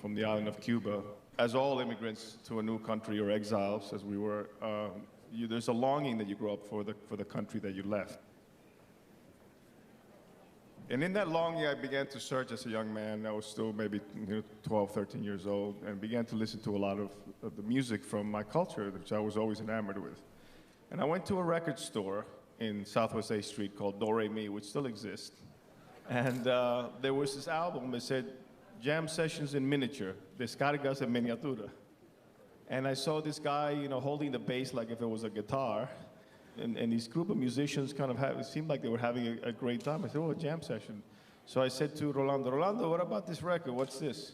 from the island of Cuba. As all immigrants to a new country or exiles, as we were, there's a longing that you grow up for the country that you left. And in that longing, I began to search as a young man. I was still maybe 12, 13 years old, and began to listen to a lot of the music from my culture, which I was always enamored with. And I went to a record store in Southwest A Street called Do Re Mi, which still exists. And there was this album that said, Jam Sessions in Miniature, Descargas en Miniatura. And I saw this guy, holding the bass like if it was a guitar. And this group of musicians kind of it seemed like they were having a great time. I said, oh, a jam session. So I said to Rolando, what about this record? What's this?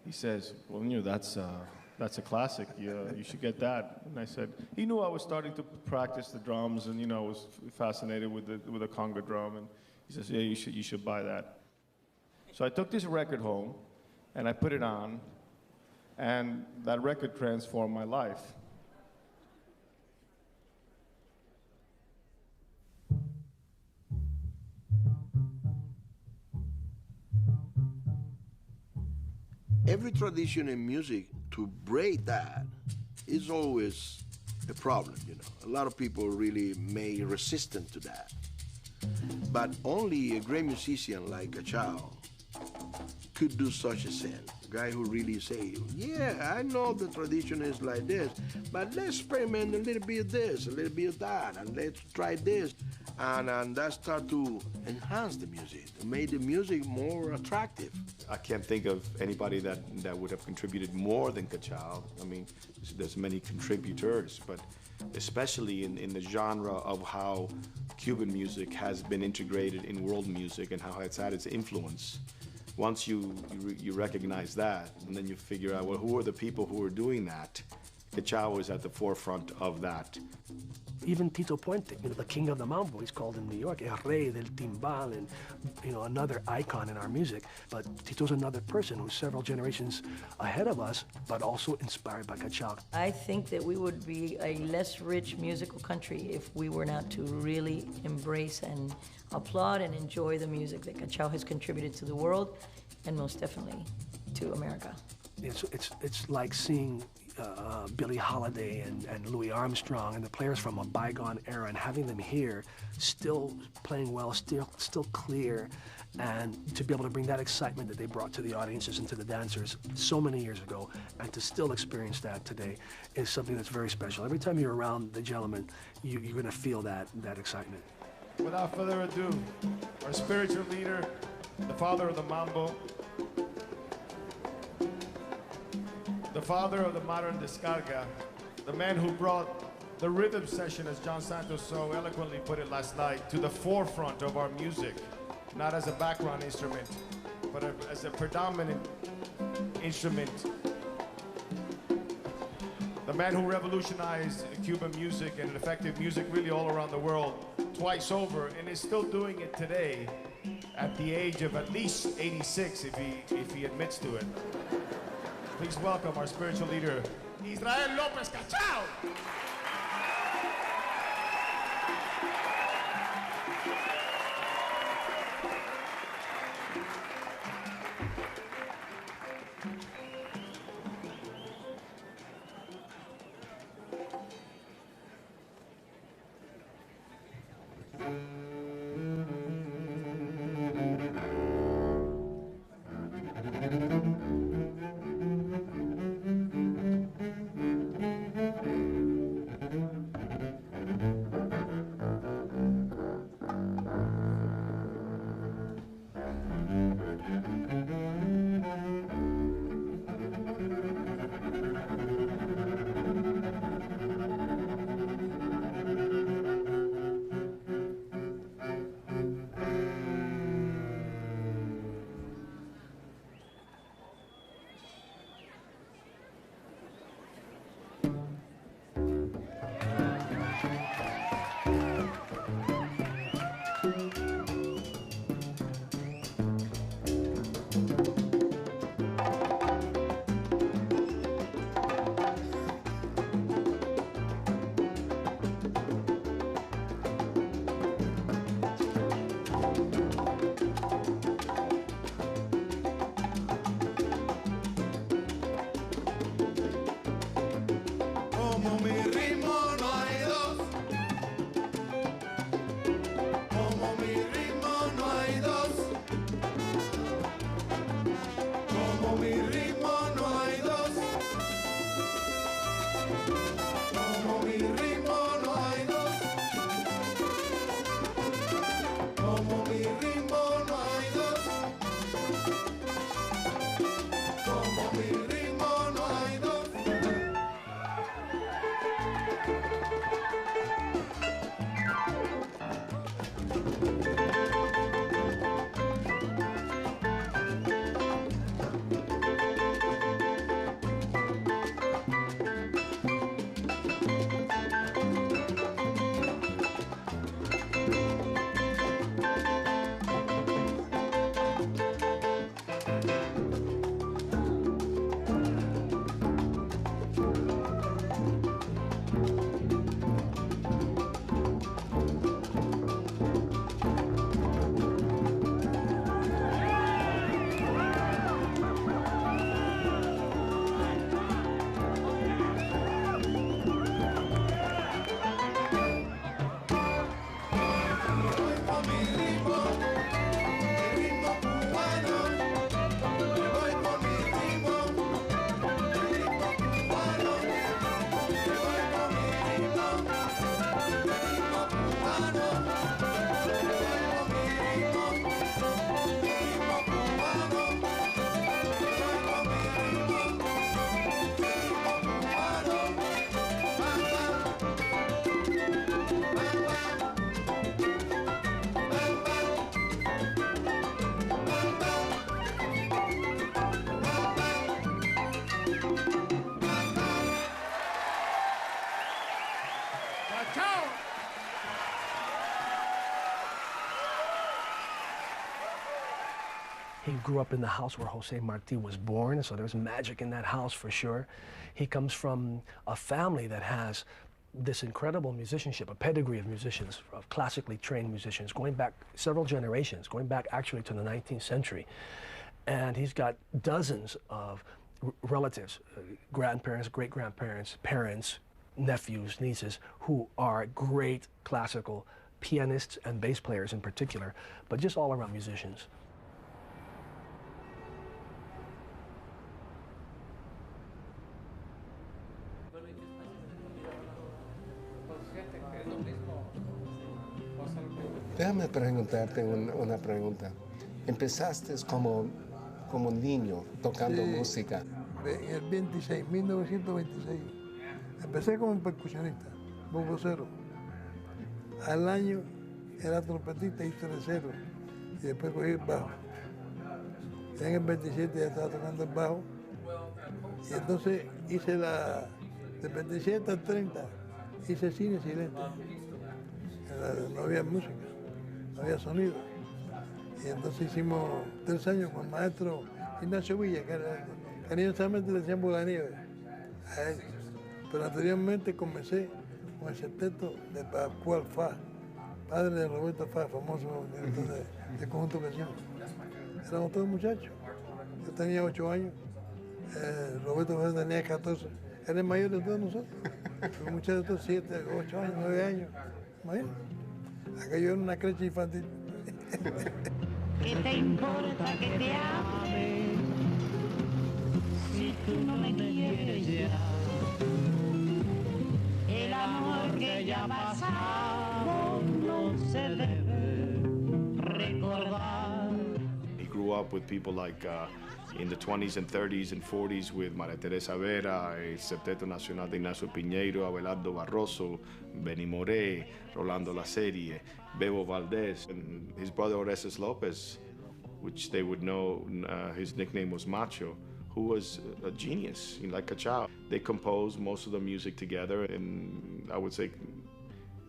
He says, well, that's a classic. You should get that. And I said, he knew I was starting to practice the drums and, was fascinated with the conga drum. And he says, yeah, you should buy that. So I took this record home and I put it on, and that record transformed my life. Every tradition in music, to break that, is always a problem, A lot of people really may resistant to that. But only a great musician like Cachao could do such a thing. A guy who really say, yeah, I know the tradition is like this, but let's experiment a little bit of this, a little bit of that, and let's try this. And that start to enhance the music, to make the music more attractive. I can't think of anybody that would have contributed more than Cachao. I mean, there's many contributors, but especially in the genre of how Cuban music has been integrated in world music and how it's had its influence. Once you recognize that, and then you figure out, well, who are the people who are doing that? Cachao is at the forefront of that. Even Tito Puente, the king of the mambo, he's called in New York, El Rey del Timbal, and another icon in our music. But Tito's another person who's several generations ahead of us, but also inspired by Cachao. I think that we would be a less rich musical country if we were not to really embrace and applaud and enjoy the music that Cachao has contributed to the world, and most definitely to America. It's like seeing Billie Holiday and Louis Armstrong and the players from a bygone era, and having them here still playing well, still clear, and to be able to bring that excitement that they brought to the audiences and to the dancers so many years ago, and to still experience that today is something that's very special. Every time you're around the gentleman, you're going to feel that excitement. Without further ado, our spiritual leader, the father of the mambo, the father of the modern descarga, the man who brought the rhythm session, as John Santos so eloquently put it last night, to the forefront of our music, not as a background instrument, but as a predominant instrument. The man who revolutionized Cuban music and effective music really all around the world twice over, and is still doing it today at the age of at least 86 if he admits to it. Please welcome our spiritual leader, Israel Lopez Cachao. grew up in the house where Jose Martí was born, so there's magic in that house for sure. He comes from a family that has this incredible musicianship, a pedigree of musicians, of classically trained musicians, going back several generations, going back actually to the 19th century. And he's got dozens of relatives, grandparents, great-grandparents, parents, nephews, nieces, who are great classical pianists and bass players in particular, but just all around musicians. Déjame preguntarte una pregunta. Empezaste como niño tocando música. En el 26, 1926. Empecé como percusionista, bongocero. Al año era trompetista y tercero. Y después cogí el bajo. En el 27 ya estaba tocando el bajo. Y entonces hice del 27 al 30, hice cine silente. No había música, no había sonido. Y entonces hicimos 3 años con el maestro Ignacio Villa, que cariñosamente le decían Bolanieves a él. Pero anteriormente comencé con el sexteto de Pascual Fa, padre de Roberto Fa, famoso director de conjunto canción. Éramos todos muchachos. Yo tenía 8 años, Roberto Fa tenía 14. Era el mayor de todos nosotros. Los muchachos todos 7, 8 años, 9 años. Imagínate. Aquello era una creche infantil. ¿Qué te importa que te ame si tú no me quieres ya? El amor que ya pasamos no se debe recordar. He grew up with people like in the 20s and 30s and 40s with María Teresa Vera, el Septeto Nacional de Ignacio Piñeiro, Abelardo Barroso, Benny Moré, Rolando La Serie, Bebo Valdés, and his brother Orestes Lopez, which they would know, his nickname was Macho, who was a genius, like Cachao. They composed most of the music together, and I would say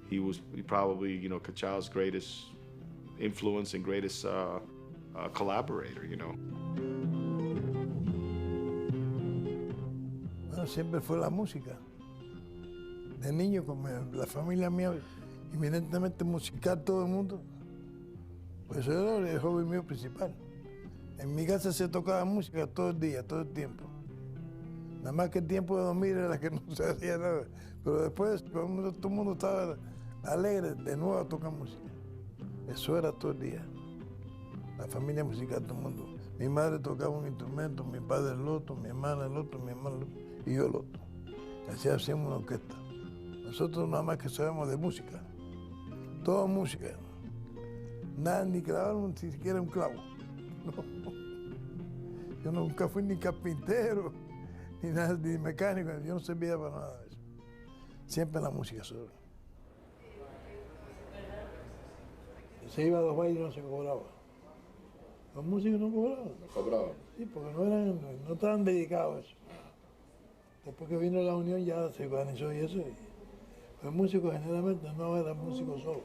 he was probably, you know, Cachao's greatest influence and greatest collaborator, you know. Bueno, siempre fue la música. De niño, como la familia mía, eminentemente musical todo el mundo, pues eso era el hobby mío principal. En mi casa se tocaba música todo el día, todo el tiempo. Nada más que el tiempo de dormir era que no se hacía nada. Pero después todo el mundo estaba alegre de nuevo a tocar música. Eso era todo el día. La familia musical, todo el mundo. Mi madre tocaba un instrumento, mi padre el otro, mi hermana el otro, mi hermano el otro, y yo el otro. Así hacíamos una orquesta. Nosotros nada más que sabemos de música. Toda música. Nada, ni clavar ni siquiera un clavo. No. Yo nunca fui ni carpintero, ni nada, ni mecánico. Yo no servía para nada de eso. Siempre la música solo. Se iba a los bailes y no se cobraba. Los músicos no cobraban. No cobraban. Sí, porque no estaban dedicados a eso. Después que vino la unión ya se organizó y eso. Los músicos generalmente no eran músicos solos.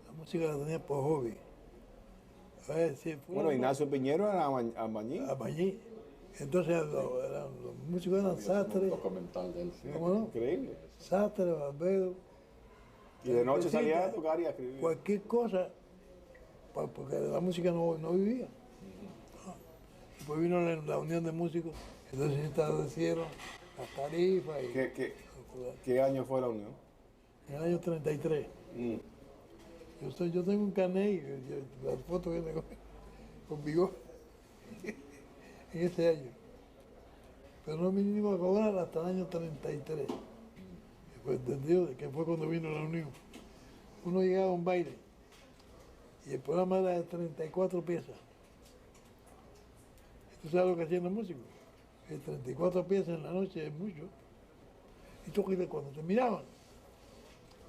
La música la tenían por hobby. Bueno, Ignacio Piñero era albañil. Albañil. Entonces los músicos eran sastres. Documental de él. ¿Cómo no? Increíble. Sastres, barberos. Y de noche salía a tocar y a escribir. Cualquier cosa, porque la música no vivía. Después vino la unión de músicos, entonces se establecieron las tarifas. ¿Qué año fue la unión? En el año 33. Yo tengo un carnet, la foto que tengo con bigote, en ese año. Pero no vinimos a cobrar hasta el año 33. Pues entendido que fue cuando vino la unión. Uno llegaba a un baile y el programa era de 34 piezas. ¿Tú sabes lo que hacían los músicos? 34 piezas en la noche es mucho. Y tú cuando terminaban,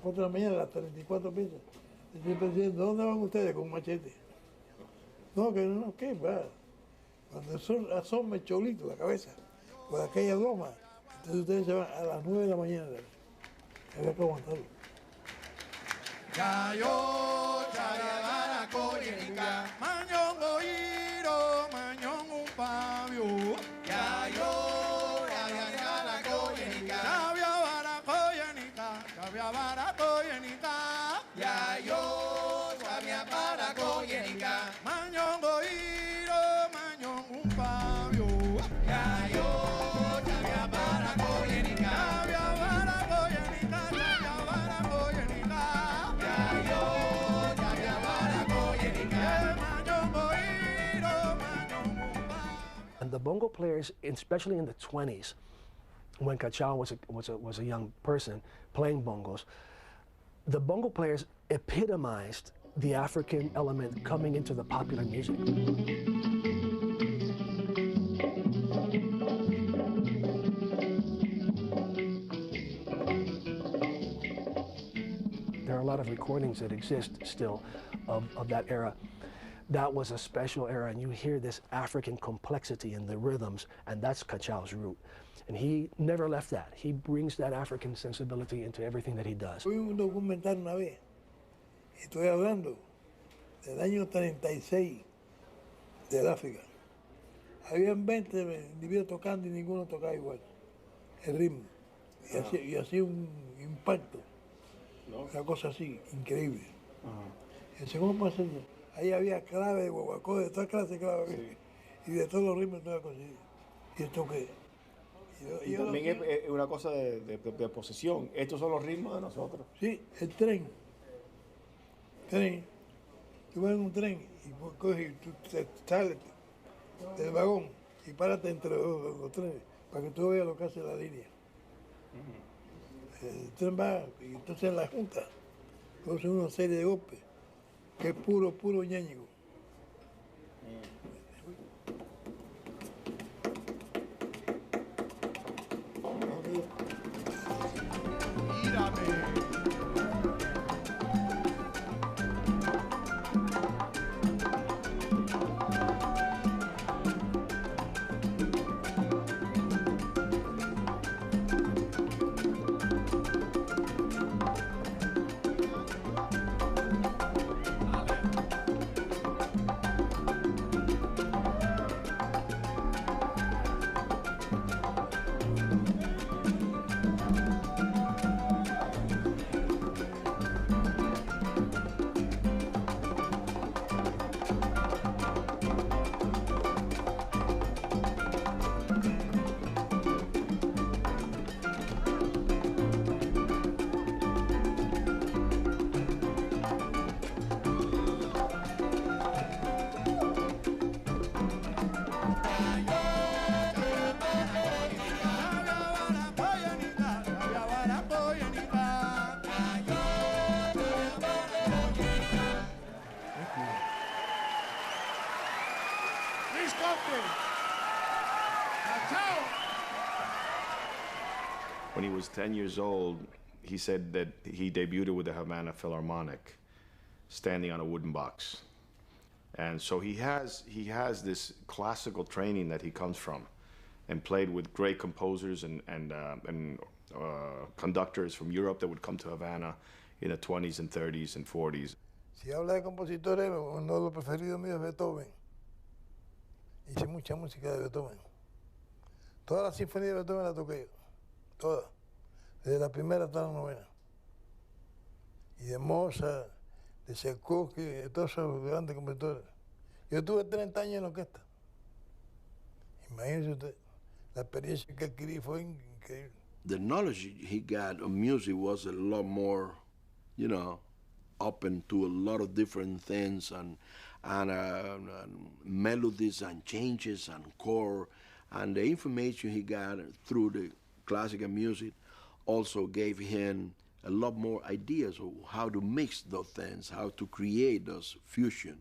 4 de la mañana, las 34 piezas, siempre decían, ¿dónde van ustedes con un machete? No, que no, ¿qué? Va. Cuando el sol asoma el cholito, la cabeza, por aquella goma, entonces ustedes se van a las 9 de la mañana. Había que aguantarlo. Chayo, chayabara, coyenica, mañongo, iro. And the bongo players, especially in the 20s, when Cachao was a young person playing bongos, the bongo players epitomized the African element coming into the popular music. There are a lot of recordings that exist still of that era. That was a special era, and you hear this African complexity in the rhythms, and that's Cachao's root. And he never left that. He brings that African sensibility into everything that he does. Vi un documental una vez, y estoy hablando del año 36 del África. Habían 20 individuos tocando y ninguno tocaba igual, el ritmo. Y hacía un impacto, una cosa así, increíble. Y dice, ¿cómo pasa eso? Ahí había clave de guaguacó, de toda clase de clave, y de todos los ritmos, toda cosa. ¿Y esto qué? Y también es una cosa de posesión. Estos son los ritmos de nosotros. Sí, el tren. Tú vas en un tren y coges, tú sales del vagón y párate entre los trenes para que tú veas lo que hace la línea. El tren va y entonces en la junta hace una serie de golpes que es puro ñáñigo. When he was 10 years old, he said that he debuted with the Havana Philharmonic, standing on a wooden box. And so he has this classical training that he comes from, and played with great composers and conductors from Europe that would come to Havana in the 20s and 30s and 40s. Si habla de compositores, uno de los preferidos míos es Beethoven. Hice mucha música de Beethoven. Toda la sinfonía de Beethoven la toqué yo. Toda. Desde la primera hasta la novena. Y de Mozart, de Tchaikovsky, de todos esos grandes compositores. Yo tuve 30 años en la orquesta. Imagínese usted, la experiencia que adquirí fue increíble. The knowledge he got of music was a lot more, you know, open to a lot of different things and melodies and changes and chord. And the information he got through the classical music also gave him a lot more ideas of how to mix those things, how to create those fusion.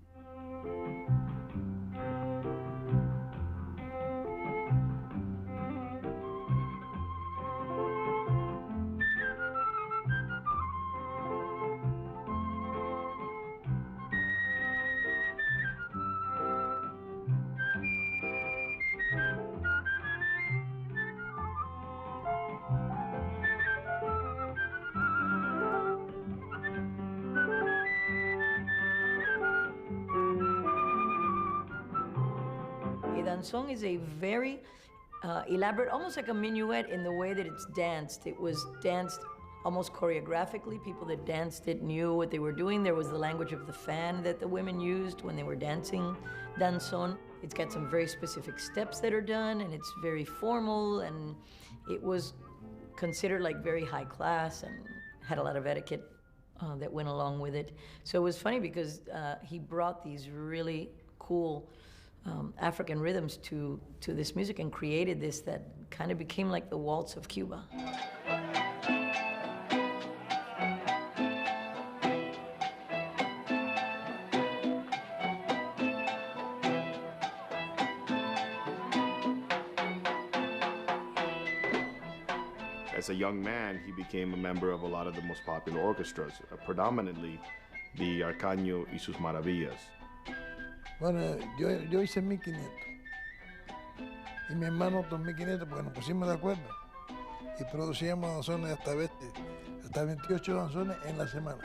Danzón is a very elaborate, almost like a minuet in the way that it's danced. It was danced almost choreographically. People that danced it knew what they were doing. There was the language of the fan that the women used when they were dancing danzón. It's got some very specific steps that are done, and it's very formal, and it was considered like very high class and had a lot of etiquette that went along with it. So it was funny because he brought these really cool African rhythms to this music and created this that kind of became like the waltz of Cuba. As a young man, he became a member of a lot of the most popular orchestras, predominantly the Arcaño y sus Maravillas. Bueno, yo hice 1500 y mi hermano otros 1500 porque nos pusimos de acuerdo y producíamos danzones hasta 28 danzones en la semana.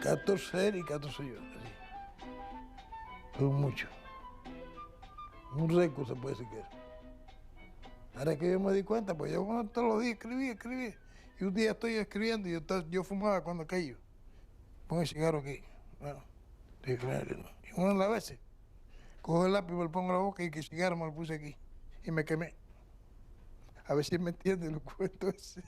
14 él y 14 yo, así. Fue mucho. Un récord se puede decir que es. Ahora que yo me di cuenta, pues yo todos los días escribía. Y un día estoy escribiendo y yo fumaba cuando aquello. Pongo el cigarro aquí. Bueno, estoy escribiendo. Y una de las veces, cojo el lápiz, me lo pongo en la boca y el cigarro me lo puse aquí. Y me quemé. A ver si me entiende lo cuento ese.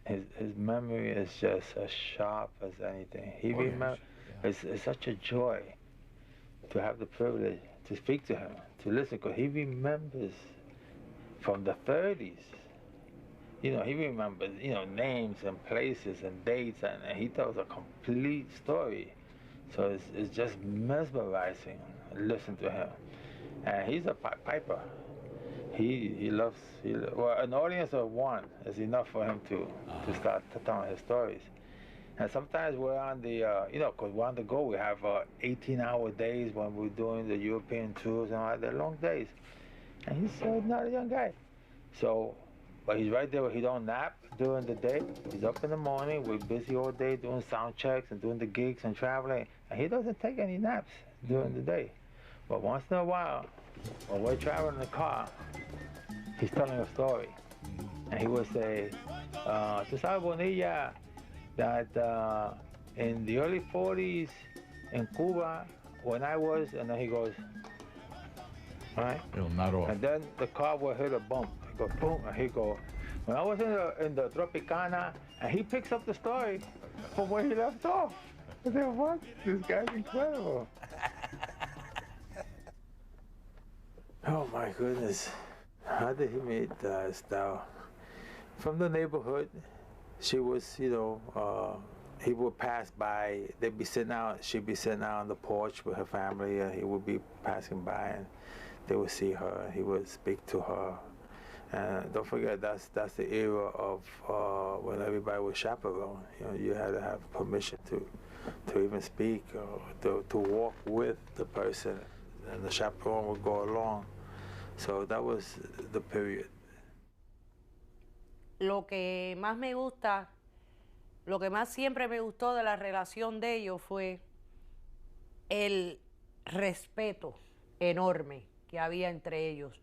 His memory is just as sharp as anything. He remembers. It's such a joy to have the privilege to speak to him, to listen, because he remembers from the 30s. You know, he remembers, names and places and dates, and he tells a complete story. So it's just mesmerizing to listen to him. And he's a piper. He loves, well, an audience of one is enough for him to start telling his stories. And sometimes we're on the, because we're on the go. We have 18-hour days when we're doing the European tours and all that. They're long days. And he's not a young guy. So, but he's right there. He don't nap during the day. He's up in the morning. We're busy all day doing sound checks and doing the gigs and traveling. And he doesn't take any naps during the day. But once in a while, when we're traveling in the car, he's telling a story. And he would say, "Tu sabes, Bonilla, that in the early 40s in Cuba, when I was," and then he goes, all right? And then the car will hit a bump. He go boom, and he go, "When I was in the Tropicana," and he picks up the story from where he left off. I said, "What? This guy's incredible." Oh my goodness. How did he meet Estelle? From the neighborhood. She was, he would pass by, they'd be sitting out, she'd be sitting out on the porch with her family, and he would be passing by, and they would see her, he would speak to her. And don't forget, that's the era of when everybody was chaperone. You had to have permission to even speak, or to walk with the person, and the chaperone would go along. So that was the period. Lo que más me gusta, lo que más siempre me gustó de la relación de ellos fue el respeto enorme que había entre ellos.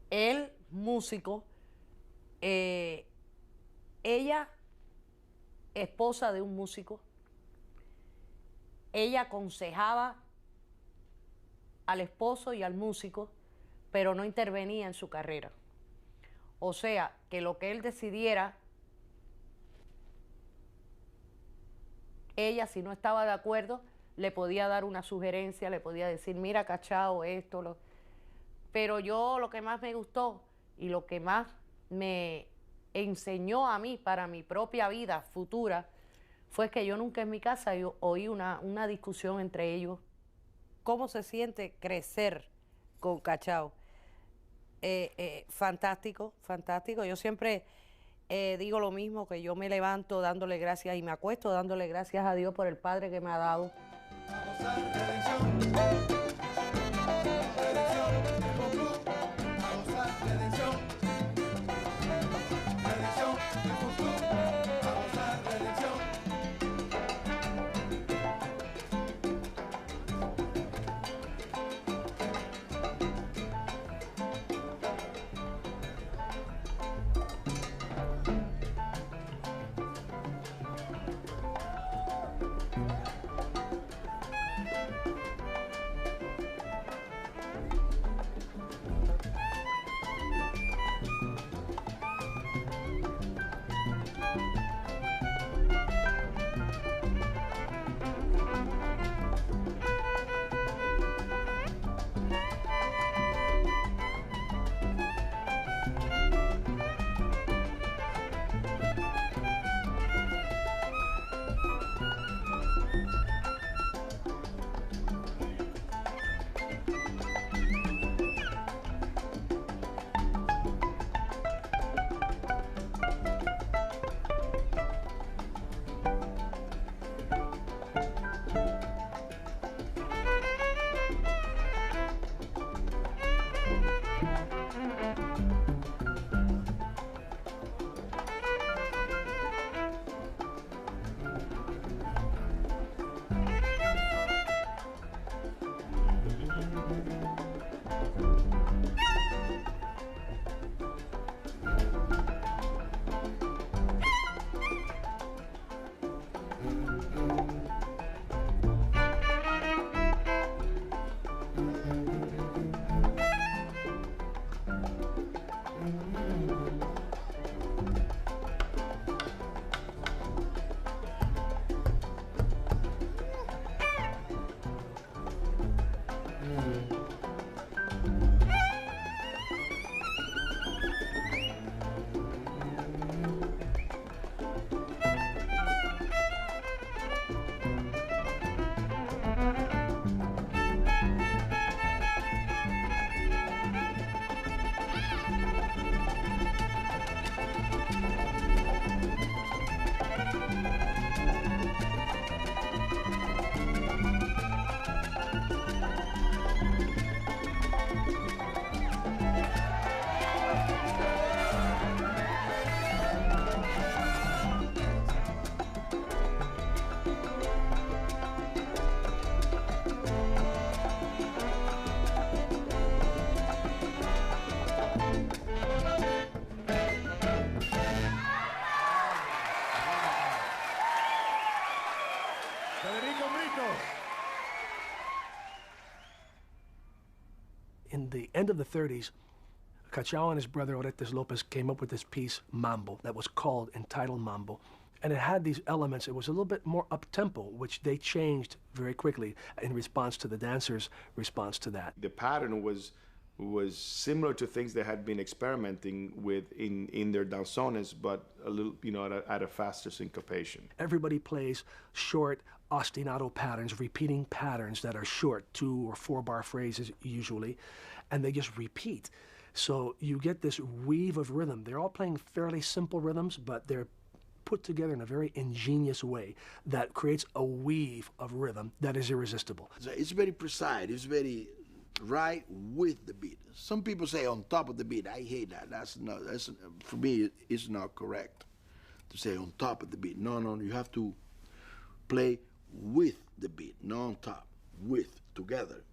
Él, músico, ella, esposa de un músico, ella aconsejaba al esposo y al músico, pero no intervenía en su carrera. O sea, que lo que él decidiera, ella, si no estaba de acuerdo, le podía dar una sugerencia, le podía decir, "Mira, Cachao, esto, lo..." Pero yo lo que más me gustó y lo que más me enseñó a mí para mi propia vida futura fue que yo nunca en mi casa oí una discusión entre ellos. ¿Cómo se siente crecer con Cachao? Fantástico, fantástico. Yo siempre digo lo mismo, que yo me levanto dándole gracias y me acuesto dándole gracias a Dios por el padre que me ha dado. in the end of the 30s, Cachao and his brother Orestes Lopez came up with this piece, Mambo, that was entitled Mambo. And it had these elements. It was a little bit more up-tempo, which they changed very quickly in response to the dancers' response to that. The pattern was similar to things they had been experimenting with in their danzones, but a little, at a faster syncopation. Everybody plays short ostinato patterns, repeating patterns that are short, 2 or 4 bar phrases usually, and they just repeat. So you get this weave of rhythm. They're all playing fairly simple rhythms, but they're put together in a very ingenious way that creates a weave of rhythm that is irresistible. It's very precise. It's very right with the beat. Some people say on top of the beat. I hate that. That's for me, it's not correct to say on top of the beat. No, you have to play with the beat, not on top, with, together.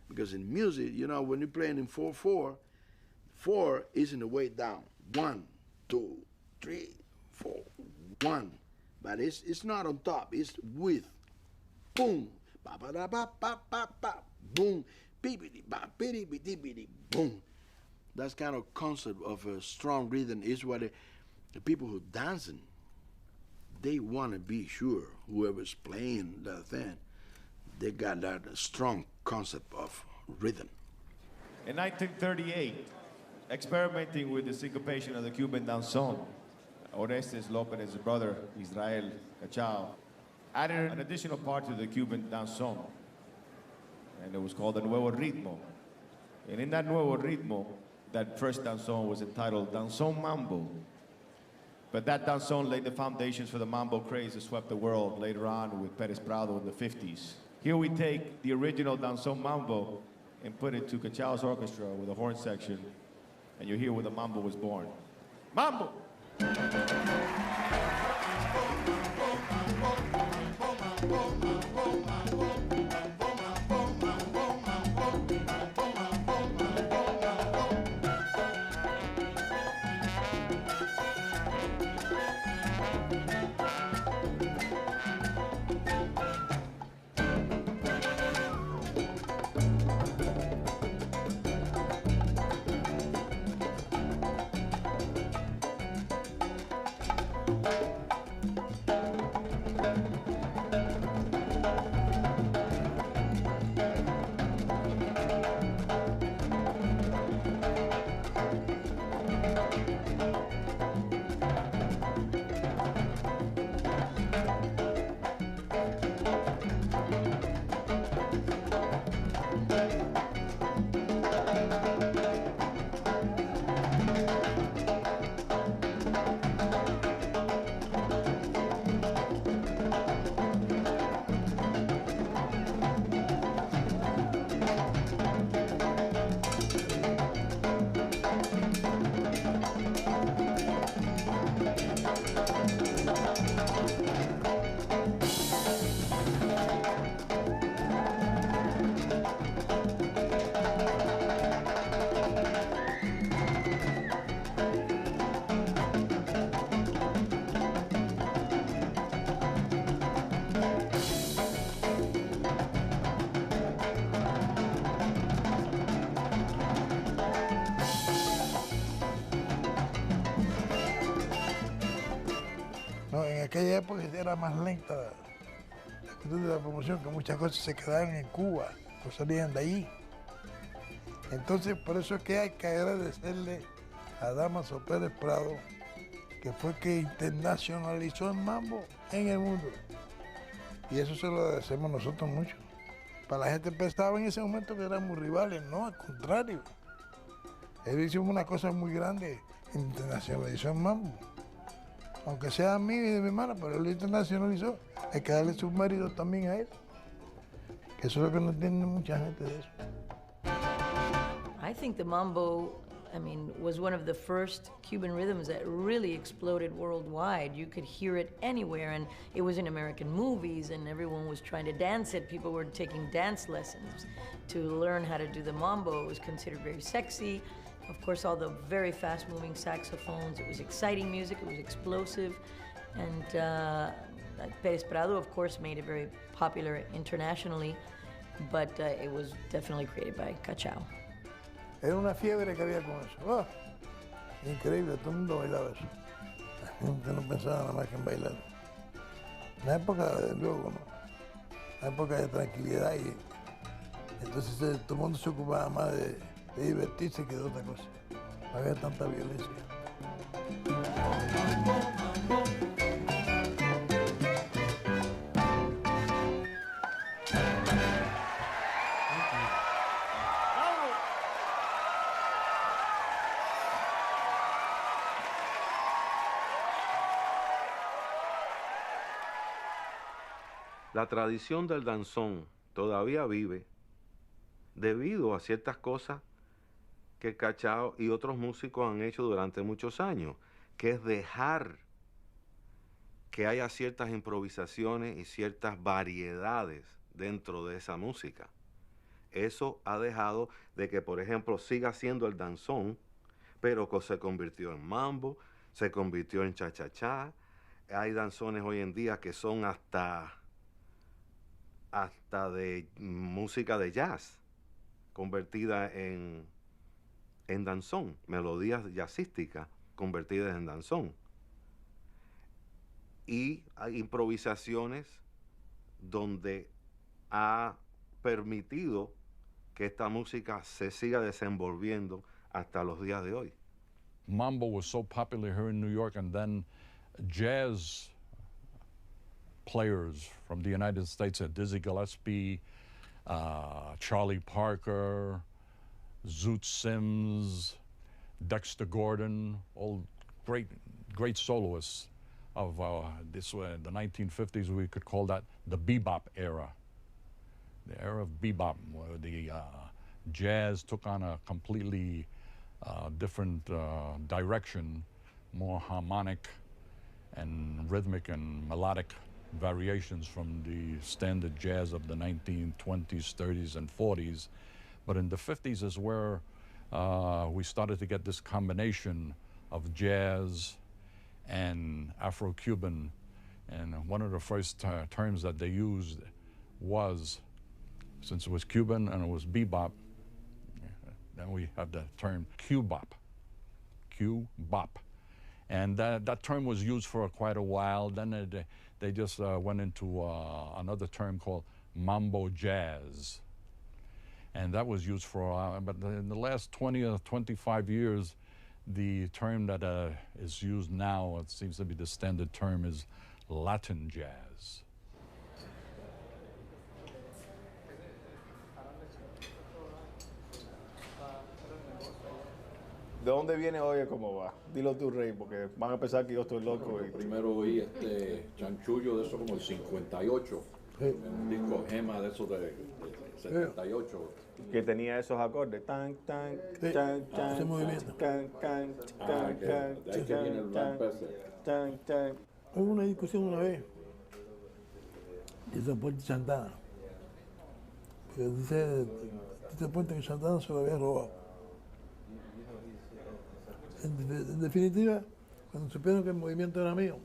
Because in music, when you're playing in 4/4, 4 is in the way down. 1, 2, 3, 4, 1. But it's not on top, it's with. Boom, ba ba da ba ba ba ba, boom, beepity ba bitty bitty bitty, boom. That's kind of concept of a strong rhythm is what the people who dancing, they want to be sure whoever's playing that thing, they got that strong concept of rhythm. In 1938, experimenting with the syncopation of the Cuban danzón, Orestes Lopez and his brother, Israel Cachao, added an additional part to the Cuban danzón, and it was called the Nuevo Ritmo. And in that Nuevo Ritmo, that first danzón was entitled Danzón Mambo. But that danzón laid the foundations for the mambo craze that swept the world later on with Perez Prado in the 50s. Here we take the original Danzón Mambo and put it to Cachao's orchestra with a horn section, and you hear where the mambo was born. Mambo! En aquella época era más lenta la cuestión de la promoción, que muchas cosas se quedaban en Cuba, no salían de ahí. Entonces, por eso es que hay que agradecerle a Damaso Perez Prado, que fue que internacionalizó el mambo en el mundo. Y eso se lo agradecemos nosotros mucho. Para la gente pensaba en ese momento que éramos rivales, no, al contrario. Él hizo una cosa muy grande, internacionalizó el mambo. Aunque sea a mí y de mi hermana, pero él lo internacionalizó. Hay que darle sus méritos también a él. Que eso es lo que no entiende mucha gente de eso. I think the mambo, was one of the first Cuban rhythms that really exploded worldwide. You could hear it anywhere, and it was in American movies, and everyone was trying to dance it. People were taking dance lessons to learn how to do the mambo. It was considered very sexy. Of course, all the very fast-moving saxophones. It was exciting music. It was explosive. And Perez Prado, of course, made it very popular internationally, but it was definitely created by Cachao. Era una fiebre que había con eso. ¡Oh! Increíble, todo el mundo bailaba eso. La gente no pensaba nada más que en bailar. Una época, de luego, ¿no? Una época de tranquilidad y entonces todo el mundo se ocupaba más de divertirse que de otra cosa. No había tanta violencia. La tradición del danzón todavía vive debido a ciertas cosas que Cachao y otros músicos han hecho durante muchos años, que es dejar que haya ciertas improvisaciones y ciertas variedades dentro de esa música. Eso ha dejado de que, por ejemplo, siga siendo el danzón, pero que se convirtió en mambo, se convirtió en cha-cha-cha. Hay danzones hoy en día que son hasta de música de jazz, convertida en danzón, melodías jazzísticas convertidas en danzón. Y hay improvisaciones donde ha permitido que esta música se siga desenvolviendo hasta los días de hoy. Mambo was so popular here in New York, and then jazz players from the United States, Dizzy Gillespie, Charlie Parker, Zoot Sims, Dexter Gordon, all great soloists of the 1950s. We could call that the bebop era, the era of bebop, where the jazz took on a completely different direction, more harmonic and rhythmic and melodic variations from the standard jazz of the 1920s, 30s, and 40s. But in the 50s is where we started to get this combination of jazz and Afro-Cuban. And one of the first terms that they used was, since it was Cuban and it was bebop, then we have the term Q-bop. Q-bop. And that term was used for quite a while. Then they just went into another term called mambo jazz. And that was used for a while. But in the last 20 or 25 years, the term that is used now, it seems to be the standard term, is Latin jazz. ¿De dónde viene Oye Cómo Va? Dilo tú, Rey, porque van a pensar que yo estoy loco. Primero oí chanchullo de eso como el 58, un disco Gema de esos de 78. Que tenía esos acordes. Tan, tan, tan, tan, ese movimiento. tan, tan, tan, De ahí que viene el rap ese. tan, tan. Hubo una discusión una vez de ese puente Santana. Porque dice, este puente que Santana se lo había robado. En definitiva, cuando supieron que el movimiento era mío,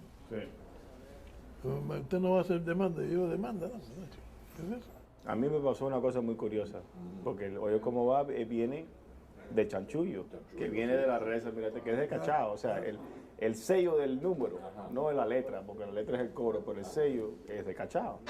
usted no va a hacer demanda, yo demanda, ¿no? ¿Qué es eso? A mí me pasó una cosa muy curiosa, porque el Oye Cómo Va viene de chanchullo, que viene de la reza, mírate, que es de Cachao, o sea, el sello del número, no de la letra, porque la letra es el coro, pero el sello es de Cachao.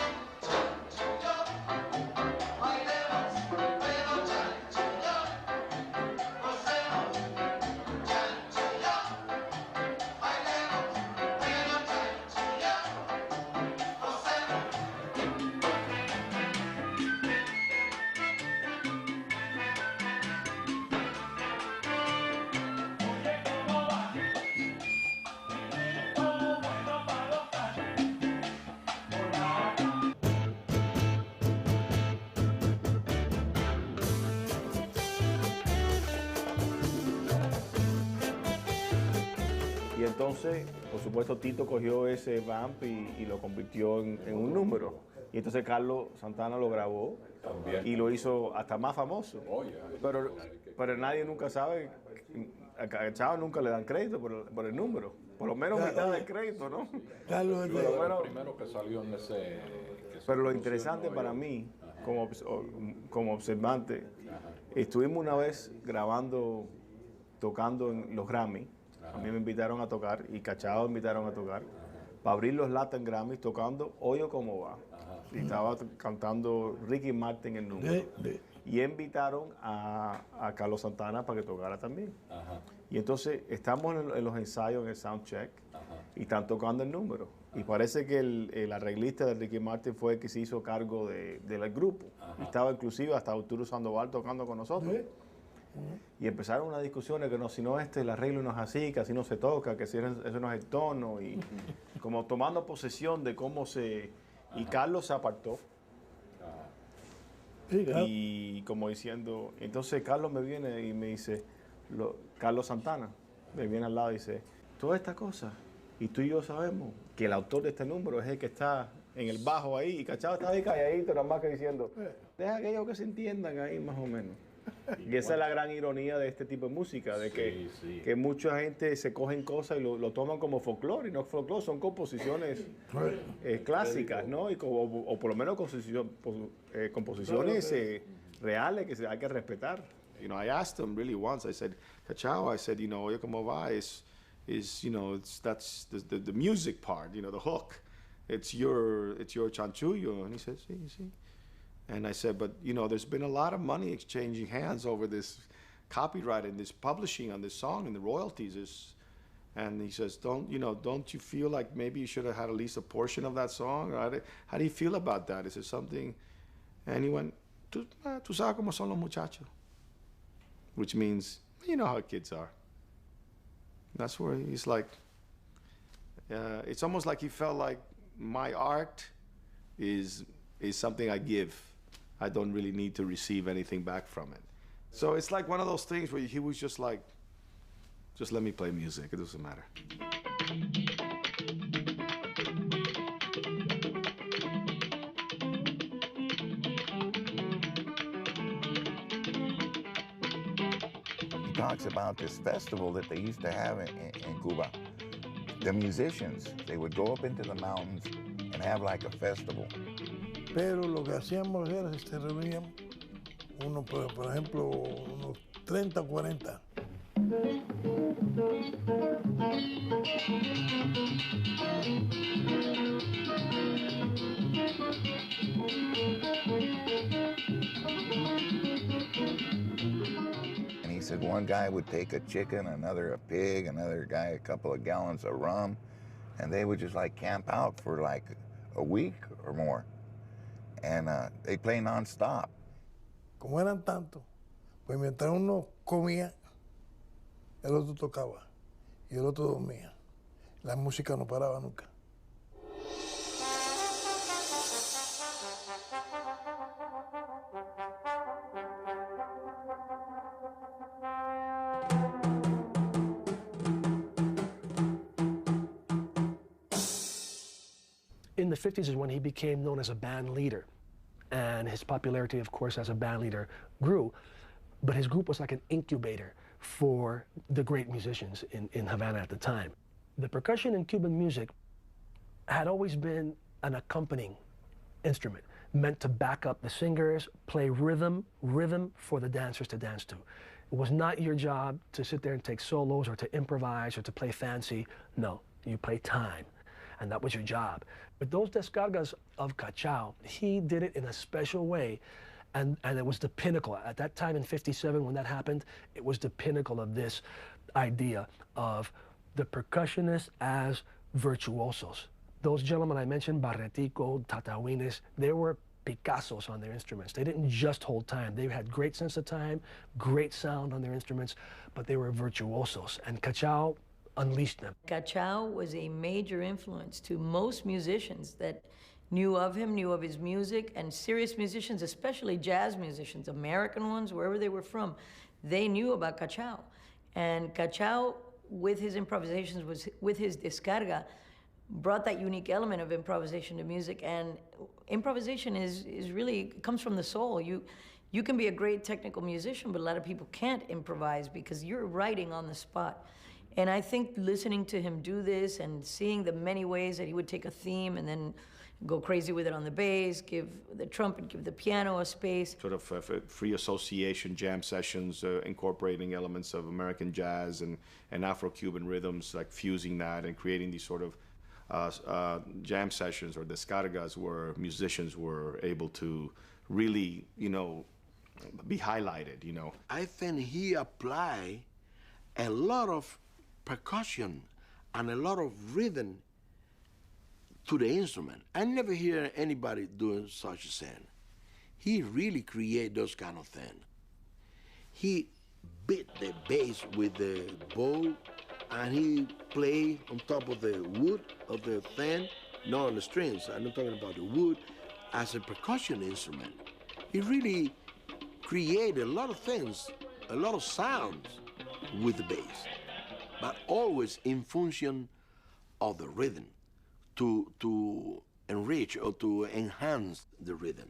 Y entonces, por supuesto, Tito cogió ese vamp y lo convirtió en un número. Y entonces Carlos Santana lo grabó y lo hizo hasta más famoso. Pero nadie nunca sabe, a Cachao nunca le dan crédito por el número. Por lo menos mitad del crédito, ¿no? Carlos es el primero que salió en ese... Pero lo interesante para mí, como observante, Estuvimos una vez grabando, tocando en los Grammy. A mí me invitaron a tocar y Cachao me invitaron a tocar para abrir los Latin Grammys tocando Oye Cómo Va. Y estaba cantando Ricky Martin el número. Y invitaron a Carlos Santana para que tocara también. Y entonces estamos en los ensayos, en el soundcheck, y están tocando el número. Y parece que el arreglista de Ricky Martin fue el que se hizo cargo del grupo. Y estaba inclusive hasta Arturo Sandoval tocando con nosotros. Y empezaron unas discusiones que no, si no el arreglo no es así, que así no se toca, que ese no es el tono. Y como tomando posesión de cómo se... Y Carlos se apartó. Y como diciendo... Entonces Carlos me viene y me dice... Carlos Santana me viene al lado y dice... Todas estas cosas... Y tú y yo sabemos que el autor de este número es el que está en el bajo ahí. Y Cachao está ahí calladito, nada más que diciendo... Deja que ellos que se entiendan ahí más o menos. Y esa es la gran ironía de este tipo de música, de que mucha gente se cogen cosas y lo toman como folclore, y no folclore, son composiciones clásicas, ¿no? O por lo menos composiciones reales que hay que respetar. You know, I asked him really once, I said, Cachao, I said, you know, Oye Cómo Va is you know, that's the music part, you know, the hook. It's your chanchullo. And he said, sí. And I said, but, you know, there's been a lot of money exchanging hands over this copyright and this publishing on this song and the royalties is, and he says, don't you feel like maybe you should have had at least a portion of that song? Or how do you feel about that? Is it something? And he went, tú sabes cómo son los muchachos. Which means, you know how kids are. That's where he's like, it's almost like he felt like my art is something I give. I don't really need to receive anything back from it. So it's like one of those things where he was just like, just let me play music, it doesn't matter. He talks about this festival that they used to have in Cuba. The musicians, they would go up into the mountains and have like a festival. Pero lo que hacíamos era, se reunían uno, por ejemplo, unos 30 o 40. And he said one guy would take a chicken, another a pig, another guy a couple of gallons of rum, and they would just like camp out for like a week or more. And they play non-stop. Como eran tantos, pues mientras uno comía, el otro tocaba y el otro dormía. La música no paraba nunca. In the 50s is when he became known as a band leader. And his popularity, of course, as a band leader grew. But his group was like an incubator for the great musicians in Havana at the time. The percussion in Cuban music had always been an accompanying instrument, meant to back up the singers, play rhythm for the dancers to dance to. It was not your job to sit there and take solos or to improvise or to play fancy. No, you play time. And that was your job. But those descargas of Cachao, he did it in a special way, and it was the pinnacle. At that time in '57, when that happened, it was the pinnacle of this idea of the percussionists as virtuosos. Those gentlemen I mentioned, Barretico, Tatawines, they were Picassos on their instruments. They didn't just hold time. They had great sense of time, great sound on their instruments, but they were virtuosos. And Cachao unleashed them. Cachao was a major influence to most musicians that knew of him, knew of his music, and serious musicians, especially jazz musicians, American ones, wherever they were from, they knew about Cachao. And Cachao, with his improvisations, with his descarga, brought that unique element of improvisation to music. And improvisation is really, it comes from the soul. You can be a great technical musician, but a lot of people can't improvise because you're writing on the spot. And I think listening to him do this and seeing the many ways that he would take a theme and then go crazy with it on the bass, give the trumpet, give the piano a space. Sort of free association jam sessions, incorporating elements of American jazz and Afro-Cuban rhythms, like fusing that and creating these sort of jam sessions or descargas where musicians were able to really, be highlighted, I think he applied a lot of percussion and a lot of rhythm to the instrument. I never hear anybody doing such a thing. He really create those kind of things. He beat the bass with the bow, and he play on top of the wood of the thing, not on the strings. I'm not talking about the wood, as a percussion instrument. He really created a lot of things, a lot of sounds with the bass, but always in function of the rhythm, to enrich or to enhance the rhythm.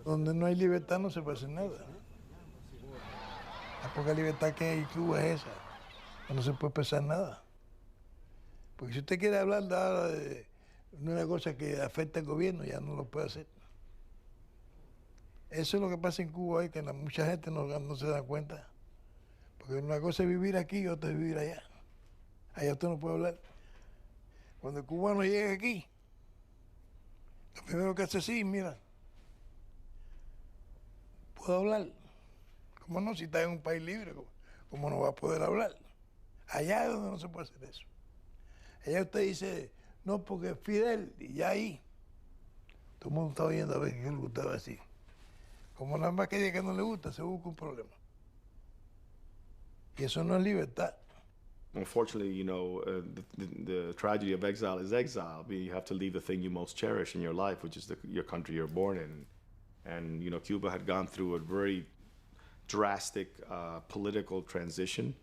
Donde no hay libertad no se puede hacer nada. La poca libertad que hay en Cuba es esa, no se puede pensar nada. Porque si usted quiere hablar ahora de una cosa que afecta al gobierno, ya no lo puede hacer. Eso es lo que pasa en Cuba hoy, que mucha gente no se da cuenta. Porque una cosa es vivir aquí y otra es vivir allá. Allá usted no puede hablar. Cuando el cubano llega aquí, lo primero que hace es sí, mira, ¿puedo hablar? ¿Cómo no? Si está en un país libre, ¿cómo no va a poder hablar? Allá es donde no se puede hacer eso. Allá usted dice, no, porque Fidel, y ya ahí. Todo el mundo está oyendo a ver qué es lo que usted va a decir. Como nada más que diga que no le gusta, se busca un problema. Y eso no es libertad. Unfortunately, the tragedy of exile is exile. You have to leave the thing you most cherish in your life, which is your country you're born in. And, Cuba had gone through a very drastic political transition.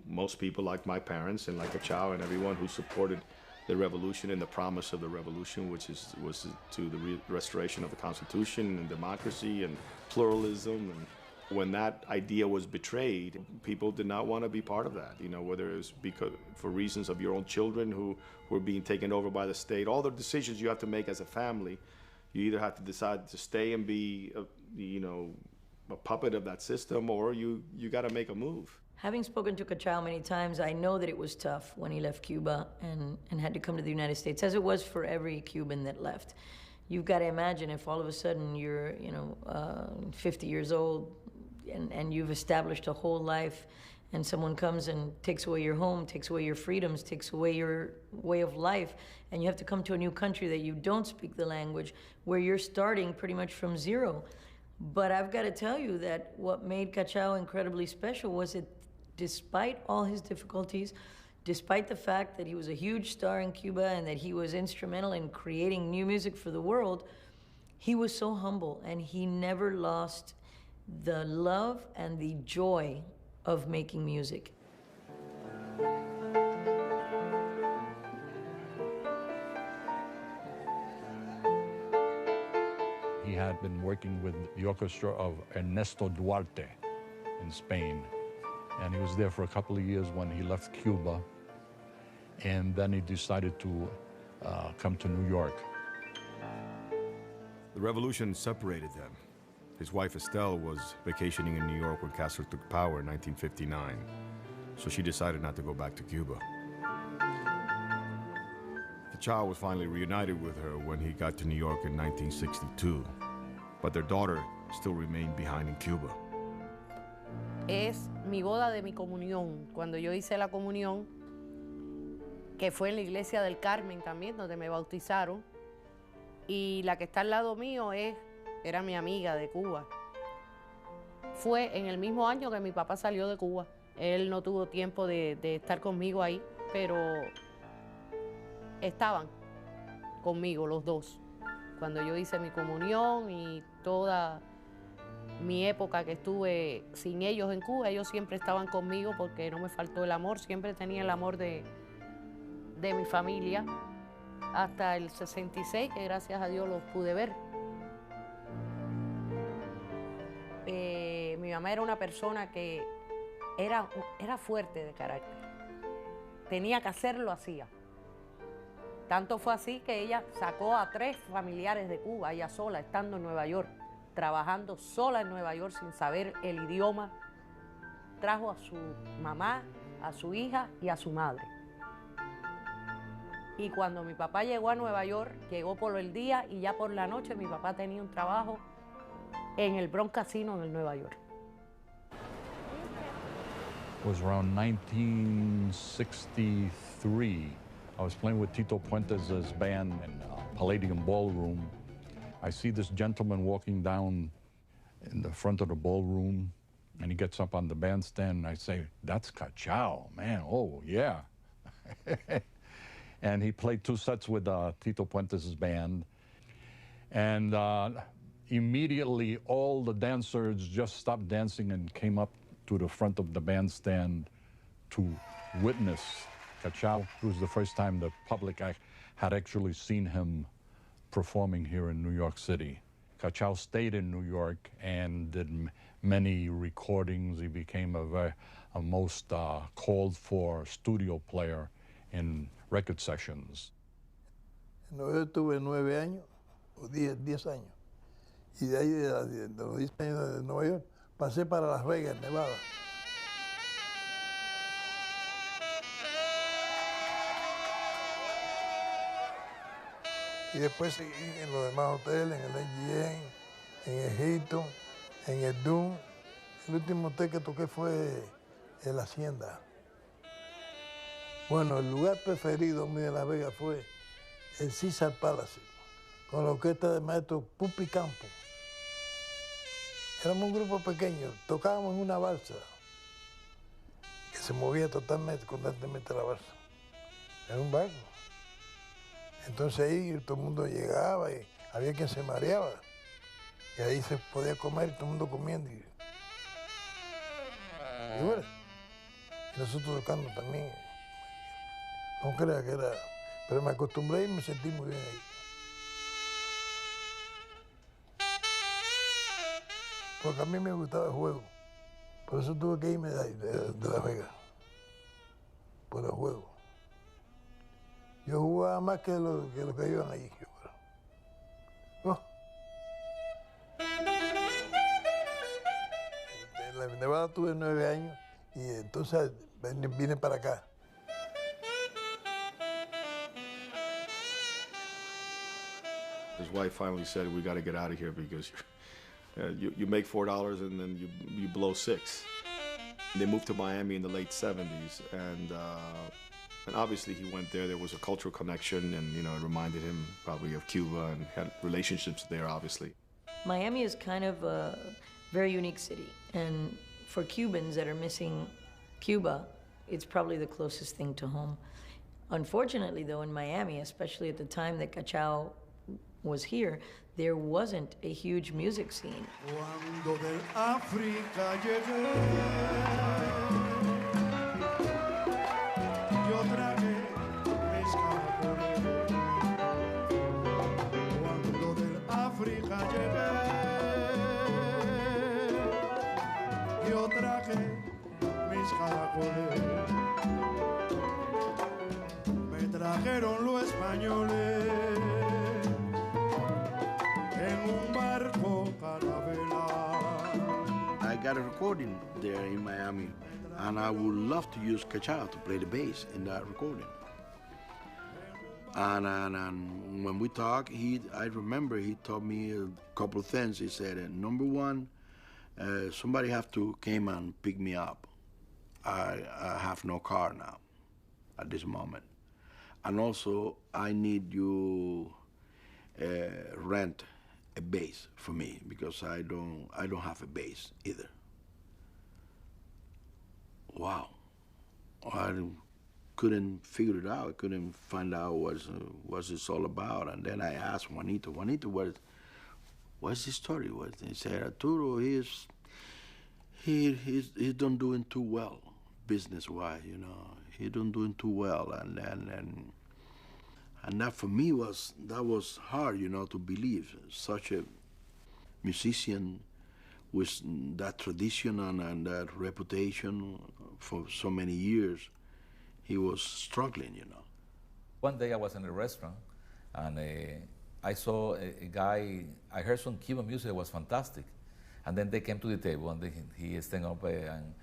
Most people like my parents and like Cachao and everyone who supported the revolution and the promise of the revolution, which was to the restoration of the Constitution and democracy and pluralism. And when that idea was betrayed, people did not want to be part of that, whether it was for reasons of your own children who were being taken over by the state. All the decisions you have to make as a family, you either have to decide to stay and be, a puppet of that system, or you got to make a move. Having spoken to Cachao many times, I know that it was tough when he left Cuba and had to come to the United States, as it was for every Cuban that left. You've got to imagine if all of a sudden you're, 50 years old and you've established a whole life, and someone comes and takes away your home, takes away your freedoms, takes away your way of life, and you have to come to a new country that you don't speak the language, where you're starting pretty much from zero. But I've got to tell you that what made Cachao incredibly special was that despite all his difficulties, despite the fact that he was a huge star in Cuba and that he was instrumental in creating new music for the world, he was so humble, and he never lost the love and the joy of making music. been working with the orchestra of Ernesto Duarte in Spain. And he was there for a couple of years when he left Cuba. And then he decided to come to New York. The revolution separated them. His wife Estelle was vacationing in New York when Castro took power in 1959. So she decided not to go back to Cuba. Cachao was finally reunited with her when he got to New York in 1962. But their daughter still remained behind in Cuba. Es mi boda de mi comunión. Cuando yo hice la comunión, que fue en la iglesia del Carmen también, donde me bautizaron, y la que está al lado mío era mi amiga de Cuba. Fue en el mismo año que mi papá salió de Cuba. Él no tuvo tiempo de estar conmigo ahí, pero estaban conmigo los dos. Cuando yo hice mi comunión y toda mi época que estuve sin ellos en Cuba, ellos siempre estaban conmigo porque no me faltó el amor, siempre tenía el amor de mi familia, hasta el 66, que gracias a Dios los pude ver. Mi mamá era una persona que era fuerte de carácter. Tenía que hacerlo, hacía. Tanto fue así que ella sacó a 3 familiares de Cuba, ella sola, estando en Nueva York, trabajando sola en Nueva York sin saber el idioma. Trajo a su mamá, a su hija y a su madre. Y cuando mi papá llegó a Nueva York, llegó por el día y ya por la noche mi papá tenía un trabajo en el Bronx Casino en el Nueva York. It was around 1963. I was playing with Tito Puentes' band in Palladium Ballroom. I see this gentleman walking down in the front of the ballroom, and he gets up on the bandstand, and I say, "That's Cachao, man, oh, yeah." And he played 2 sets with Tito Puentes' band. And immediately, all the dancers just stopped dancing and came up to the front of the bandstand to witness Cachao. It was the first time the public had actually seen him performing here in New York City. Cachao stayed in New York and did many recordings. He became a most called for studio player in record sessions. En Nueva York tuve 9 años, o 10 años. Y de ahí, de los 10 años de Nueva York, pasé para Las Vegas, Nevada. Y después seguí en los demás hoteles, en el NGN, en Egipto, en el Doom. El último hotel que toqué fue en la Hacienda. Bueno, el lugar preferido mío en Las Vegas fue el Caesar Palace, con la orquesta de maestro Pupi Campo. Éramos un grupo pequeño, tocábamos en una balsa que se movía constantemente la balsa. Era un barco. Entonces ahí todo el mundo llegaba y había quien se mareaba. Y ahí se podía comer y todo el mundo comiendo. Y bueno, y nosotros tocando también. No crea que era... Pero me acostumbré y me sentí muy bien ahí. Porque a mí me gustaba el juego. Por eso tuve que irme de Las Vegas. Por el juego. Yo jugaba más que los que iban allí. Oh. En la Nevada tuve 9 años y entonces vine para acá. His wife finally said, "We got to get out of here because you make $4 and then you blow 6." They moved to Miami in the late 70s, and obviously he went there. There was a cultural connection, and it reminded him probably of Cuba, and had relationships there, obviously. Miami is kind of a very unique city, and for Cubans that are missing Cuba, it's probably the closest thing to home. Unfortunately, though, in Miami, especially at the time that Cachao was here, there wasn't a huge music scene. Cuando del África llegué, yo tragué pescado. Cuando del África llegué, traje mis caracoles. Me trajeron los españoles en un barco carabela. I got a recording there in Miami, and I would love to use Cachao to play the bass in that recording. And when we talked, I remember he told me a couple of things. He said, number one, somebody have to come and pick me up. I have no car now at this moment. And also, I need you rent a bass for me because I don't have a bass either. Wow. I couldn't figure it out. I couldn't find out what it's all about. And then I asked Juanito, what's the story? He said, Arturo, he's not doing too well, business-wise, you know. He don't doing too well, and that for me was hard, you know, to believe. Such a musician with that tradition and that reputation for so many years, he was struggling, you know. One day I was in a restaurant, and I saw a guy. I heard some Cuban music that was fantastic, and then they came to the table, and he stand up, and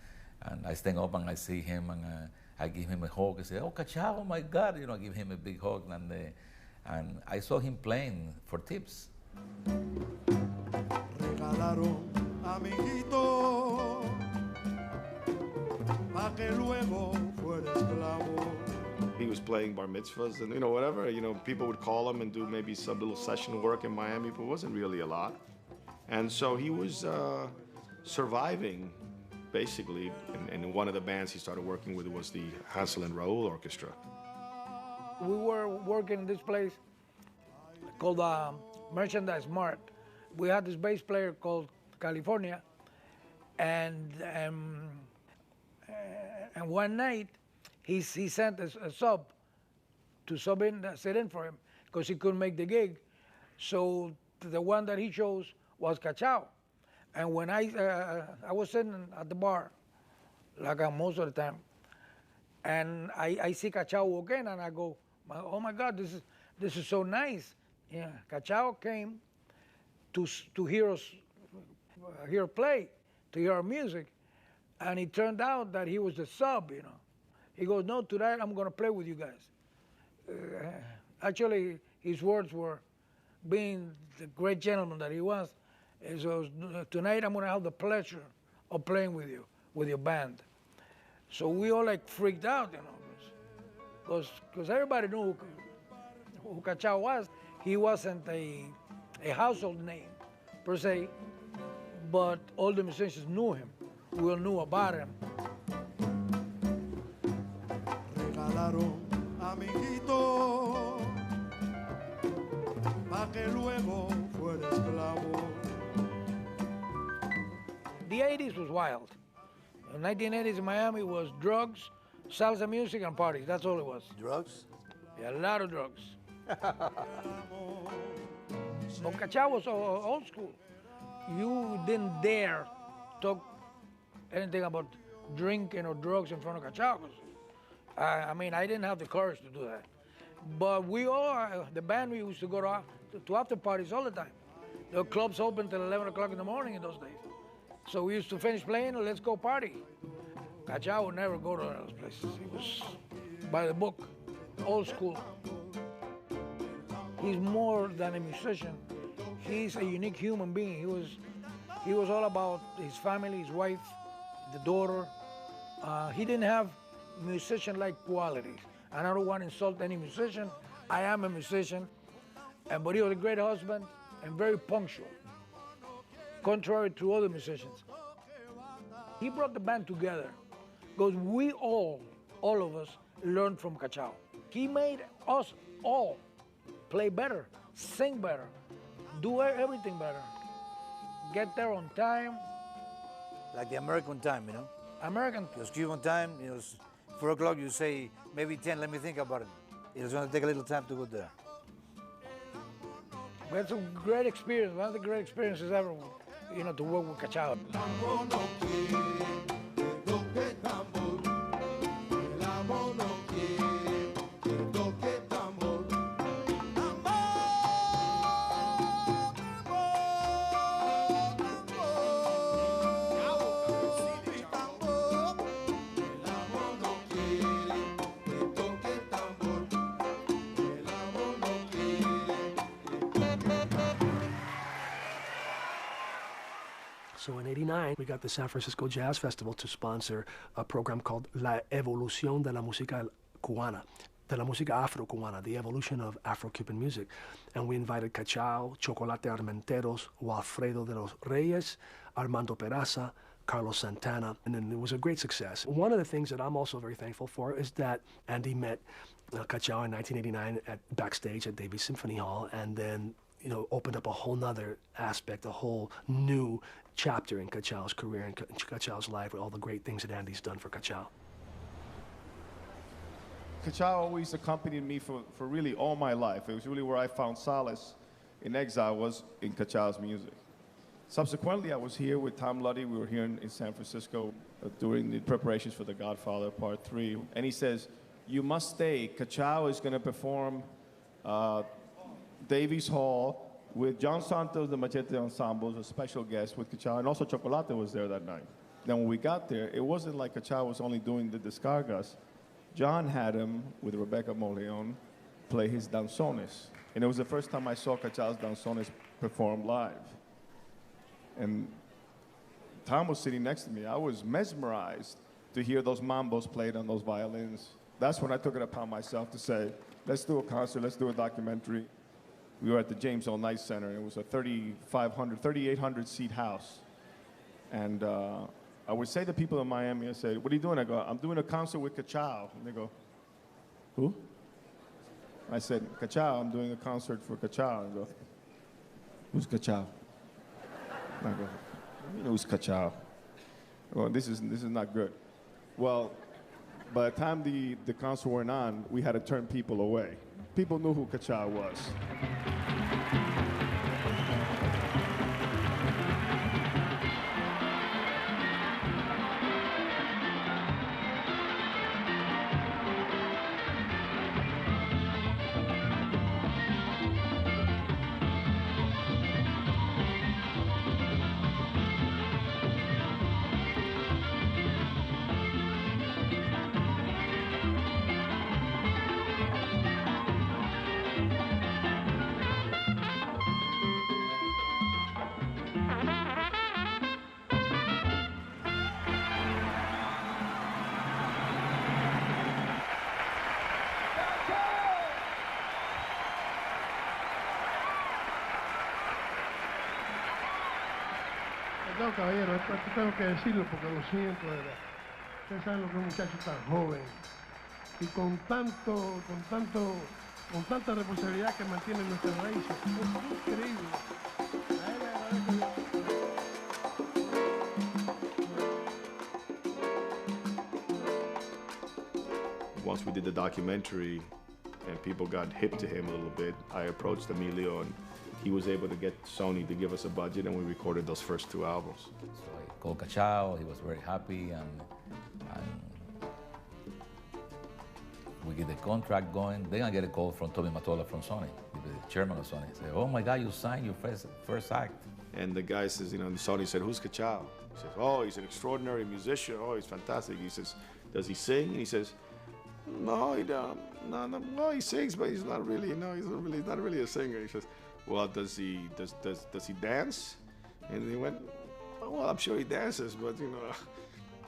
I stand up, and I see him, and I give him a hug. I say, "Oh, Cachao, oh my God!" You know, I give him a big hug, and I saw him playing for tips. Regalaron amiguito pa que luego fuera esclavo. He was playing bar mitzvahs and, you know, whatever. You know, people would call him and do maybe some little session work in Miami, but it wasn't really a lot. And so he was surviving, basically. And one of the bands he started working with was the Hansel and Raoul Orchestra. We were working in this place called Merchandise Mart. We had this bass player called California, and one night he sent a sub to sit in for him because he couldn't make the gig. So the one that he chose was Cachao. And when I was sitting at the bar, like most of the time, and I see Cachao walk in, and I go, "Oh my God, this is so nice." Yeah, Cachao came to hear us play, to hear our music, and it turned out that he was the sub, you know. He goes, "No, tonight I'm going to play with you guys." Actually, his words were, being the great gentleman that he was, so tonight I'm going to have the pleasure of playing with you, with your band. So we all like freaked out, you know, because everybody knew who Cachao was. He wasn't a household name per se, but all the musicians knew him. We all knew about him. Regalaron amiguito pa que luego fuera esclavo. The 80s was wild. The 1980s in Miami was drugs, salsa music, and parties. That's all it was. Drugs? Yeah, a lot of drugs. But Cachao was old school. You didn't dare talk anything about drinking or drugs in front of Cachao. I mean, I didn't have the courage to do that. But we all, the band, we used to go to after parties all the time. The clubs open till 11 o'clock in the morning in those days. So we used to finish playing and let's go party. Cachao would never go to those places. He was by the book, old school. He's more than a musician. He's a unique human being. He was all about his family, his wife, the daughter. He didn't have musician-like qualities. And I don't want to insult any musician. I am a musician. But he was a great husband and very punctual, contrary to other musicians. He brought the band together because we all of us, learned from Cachao. He made us all play better, sing better, do everything better, get there on time. Like the American time, you know? American. Because Cuban time, you know, 4 o'clock, you say, maybe 10, let me think about it. It's going to take a little time to go there. We had some great experience, one of the great experiences ever to work with Cachao. So in '89, we got the San Francisco Jazz Festival to sponsor a program called La Evolución de la Música Cubana, de la Música Afro-Cubana, the evolution of Afro-Cuban music. And we invited Cachao, Chocolate Armenteros, Walfredo de los Reyes, Armando Peraza, Carlos Santana, and then it was a great success. One of the things that I'm also very thankful for is that Andy met Cachao in 1989 backstage at Davies Symphony Hall, and then opened up a whole nother aspect, a whole new chapter in Cachao's career and Cachao's life with all the great things that Andy's done for Cachao. Cachao always accompanied me for really all my life. It was really where I found solace in exile, was in Cachao's music. Subsequently, I was here with Tom Luddy. We were here in San Francisco during the preparations for The Godfather Part 3. And he says, you must stay. Cachao is going to perform Davies Hall with John Santos, the Machete Ensemble, a special guest with Cachao, and also Chocolate was there that night. Then when we got there, it wasn't like Cachao was only doing the descargas. John had him, with Rebecca Moleon, play his danzones. And it was the first time I saw Cachao's danzones performed live. And Tom was sitting next to me. I was mesmerized to hear those mambos played on those violins. That's when I took it upon myself to say, let's do a concert, let's do a documentary. We were at the James All Night Center, and it was a 3,800 seat house. And I would say to people in Miami, I say, what are you doing? I go, I'm doing a concert with Cachao. And they go, who? I said, Cachao, I'm doing a concert for Cachao. And they go, who's Cachao? And I go, you know who's Cachao? Well, this is not good. Well, by the time the concert went on, we had to turn people away. People knew who Cachao was. No, caballero, esto tengo que decirlo porque lo siento, de verdad. Ustedes saben lo que es un muchacho tan joven y con tanta responsabilidad que mantiene nuestras raíces. Es increíble. A él le agradezco. Once we did the documentary and people got hip to him a little bit, I approached Emilio and he was able to get Sony to give us a budget, and we recorded those first 2 albums. So I called Cachao, he was very happy, and we get the contract going. Then I get a call from Tommy Mottola from Sony, the chairman of Sony. He said, oh my God, you signed your first act. And the guy says, Sony said, who's Cachao? He says, oh, he's an extraordinary musician. Oh, he's fantastic. He says, does he sing? And he says, no, he don't. No, well, he sings, but he's not really, he's not really a singer. He says, well, does he dance? And he went, well, I'm sure he dances, but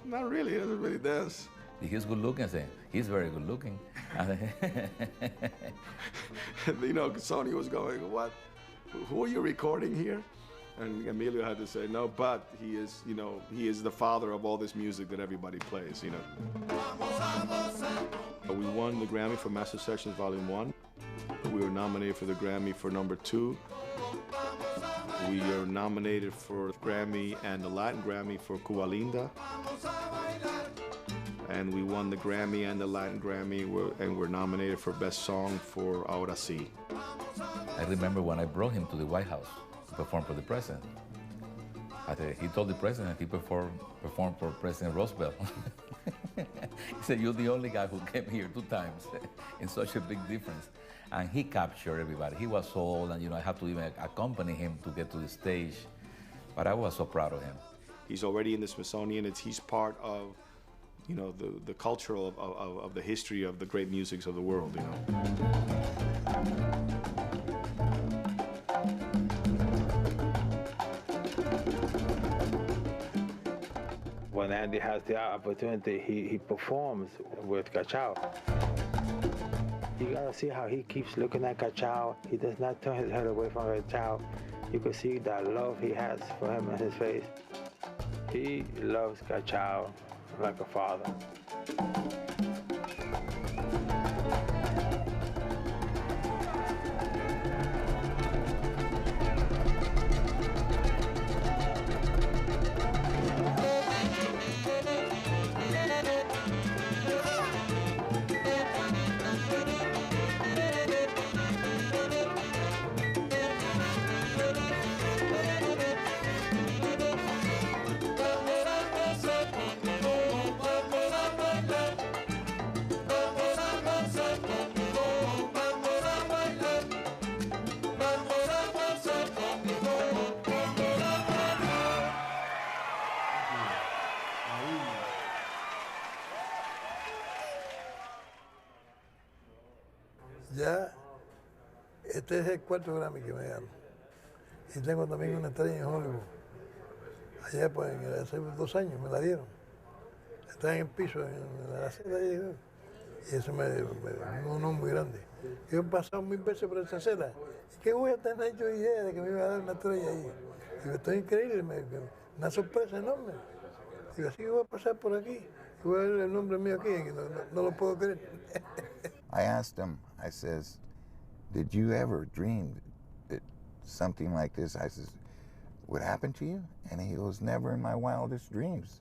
not really. He doesn't really dance. He's good looking. I said, he's very good looking. Sony was going, what? Who are you recording here? And Emilio had to say, no, but he is the father of all this music that everybody plays. We won the Grammy for Master Sections Volume 1. We were nominated for the Grammy for number 2. We are nominated for the Grammy and the Latin Grammy for Cuba Linda. And we won the Grammy and the Latin Grammy, and we're nominated for Best Song for Ahora Sí. I remember when I brought him to the White House to perform for the president. He told the president he performed for President Roosevelt. He said, "You're the only guy who came here 2 times in such a big difference." And he captured everybody. He was so old, and I had to even accompany him to get to the stage. But I was so proud of him. He's already in the Smithsonian. He's part of, the culture of the history of the great musics of the world, When Andy has the opportunity, he performs with Cachao. You gotta see how he keeps looking at Cachao. He does not turn his head away from Cachao. You can see that love he has for him in his face. He loves Cachao like a father. Ya, este es el 4º Grammy que me gano. Y tengo también una estrella en Hollywood. Allá, pues, hace 2 años me la dieron. Está en el piso, en la acera. Y eso me un honor muy grande. Yo he pasado 1000 veces por esa acera. ¿Qué voy a tener yo idea de que me iba a dar una estrella ahí? Digo, esto es increíble, una sorpresa enorme. Digo, así que voy a pasar por aquí. Y voy a ver el nombre mío aquí, que no lo puedo creer. I asked him, I says, did you ever dream that something like this, I says, would happen to you? And he goes, never in my wildest dreams.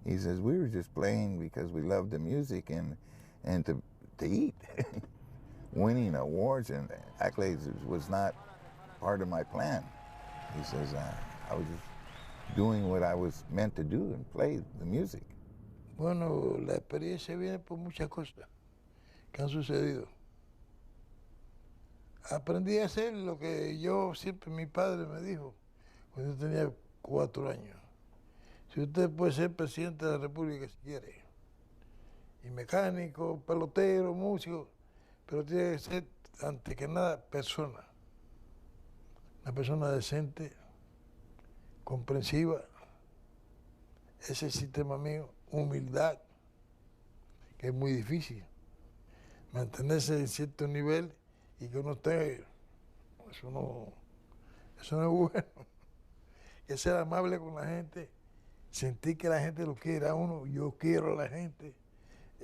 He says, we were just playing because we loved the music and to eat. Winning awards and accolades was not part of my plan. He says, I was just doing what I was meant to do and play the music. Bueno, la experiencia viene por muchas cosas que han sucedido. Aprendí a hacer lo que mi padre me dijo cuando yo tenía 4 años. Si usted puede ser presidente de la República si quiere, y mecánico, pelotero, músico, pero tiene que ser, antes que nada, persona. Una persona decente, comprensiva. Ese es el sistema mío, humildad, que es muy difícil. Mantenerse en cierto nivel y que uno esté, eso no es bueno. Que ser amable con la gente, sentir que la gente lo quiere a uno, yo quiero a la gente.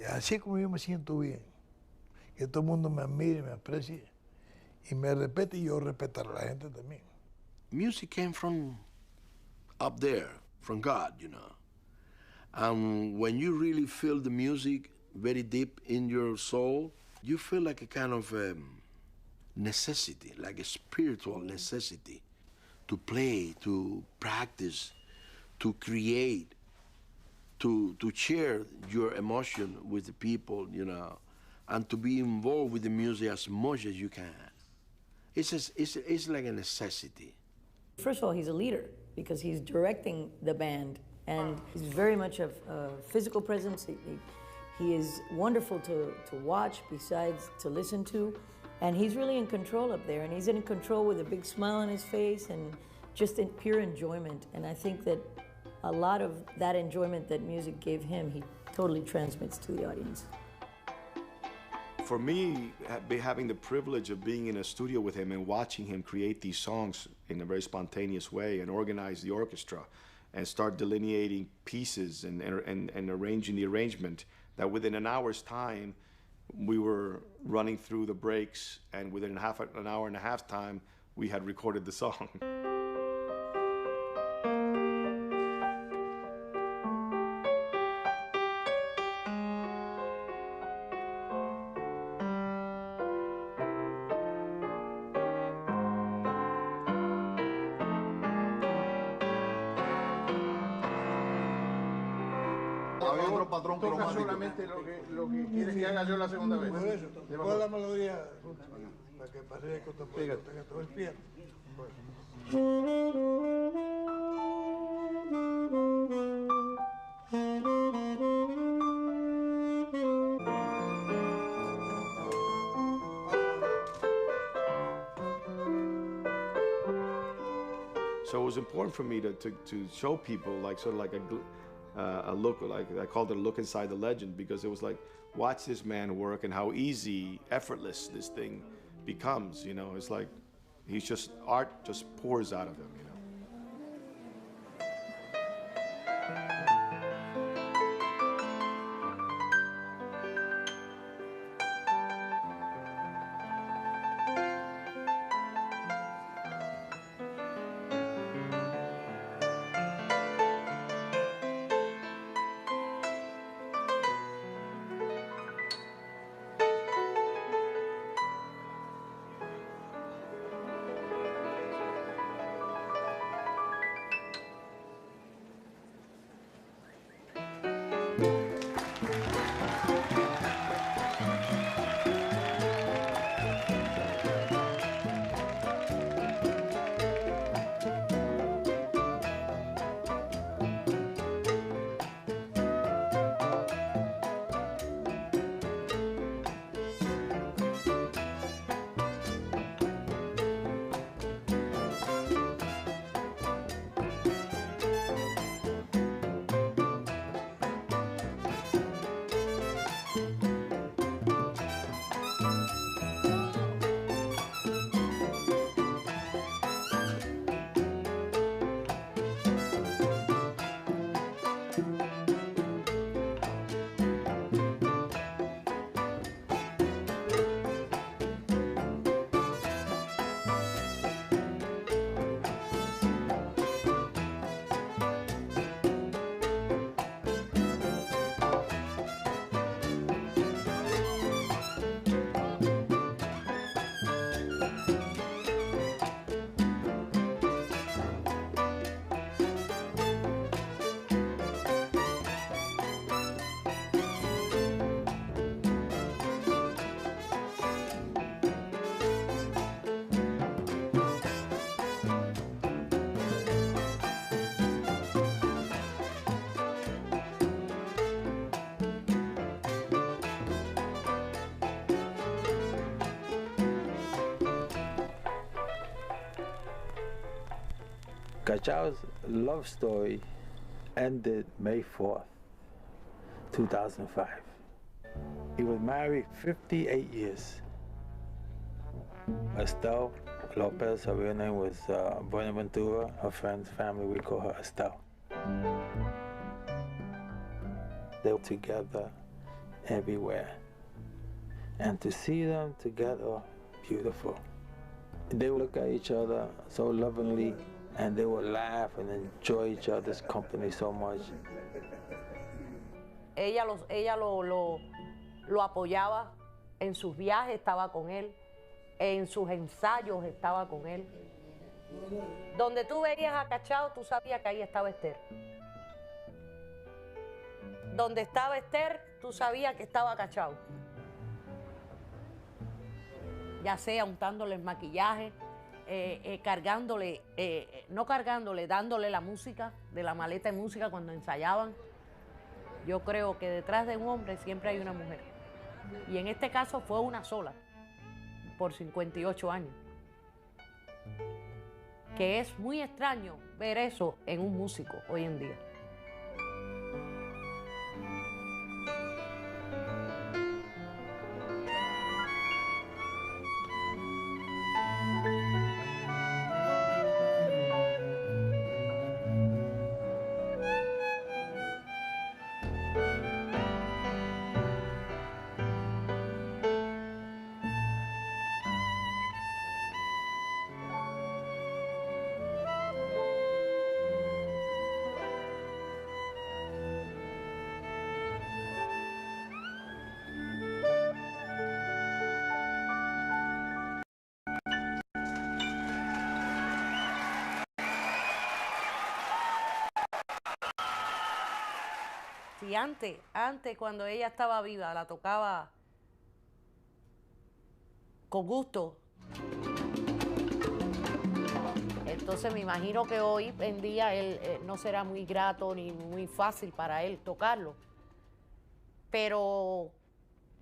Así es como yo me siento bien. Que todo el mundo me admire, me aprecie y me respete y yo respetar a la gente también. Music came from up there, from God, And when you really feel the music very deep in your soul, you feel like a kind of necessity, like a spiritual necessity to play, to practice, to create, to share your emotion with the people, and to be involved with the music as much as you can. It's like a necessity. First of all, he's a leader because he's directing the band, and he's very much a physical presence. He is wonderful to watch, besides to listen to, and he's really in control up there, and he's in control with a big smile on his face and just in pure enjoyment. And I think that a lot of that enjoyment that music gave him, he totally transmits to the audience. For me, having the privilege of being in a studio with him and watching him create these songs in a very spontaneous way and organize the orchestra and start delineating pieces and arranging the arrangement, that within an hour's time, we were running through the breaks, and within an hour and a half time, we had recorded the song. Había otro patrón Toca cromático. solamente lo que quieres que haga yo la segunda vez. Por eso, toda la melodía para que pase el contemporáneo, tenga todo el piano. So it was important for me to show people like sort of like a look, like I called it a look inside the legend, because it was like, watch this man work and how easy, effortless this thing becomes. You know, it's like he's just, art just pours out of him. You know. Cachao's love story ended May 4th, 2005. He was married 58 years. Estelle Lopez, her real name was Buenaventura. Her friend's family, we call her Estelle. They were together everywhere. And to see them together, beautiful. They would look at each other so lovingly, and they would laugh and enjoy each other's company so much. Ella lo apoyaba en sus viajes, estaba con él, en sus ensayos estaba con él. Donde tú veías a Cachao, tú sabías que ahí estaba Esther. Donde estaba Esther, tú sabías que estaba Cachao. Ya sea untándole el maquillaje, cargándole, no cargándole, dándole la música, de la maleta de música cuando ensayaban. Yo creo que detrás de un hombre siempre hay una mujer. Y en este caso fue una sola, por 58 años. Que es muy extraño ver eso en un músico hoy en día. Si antes cuando ella estaba viva, la tocaba con gusto. Entonces me imagino que hoy en día él no será muy grato ni muy fácil para él tocarlo. Pero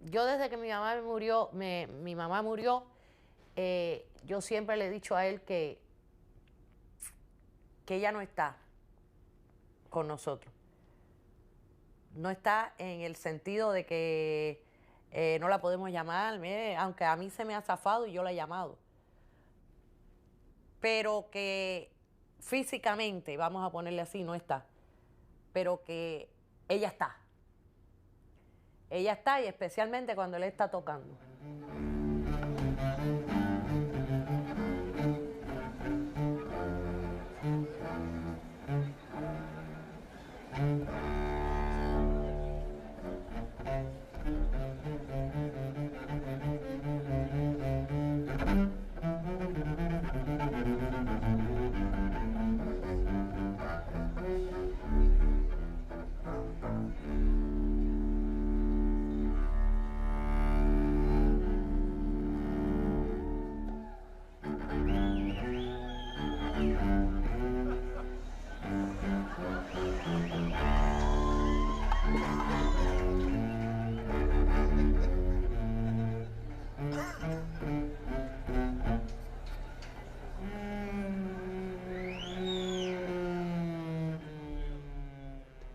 yo desde que mi mamá murió, yo siempre le he dicho a él que ella no está con nosotros. No está en el sentido de que no la podemos llamar, aunque a mí se me ha zafado y yo la he llamado. Pero que físicamente, vamos a ponerle así, no está. Pero que ella está. Ella está, y especialmente cuando él está tocando.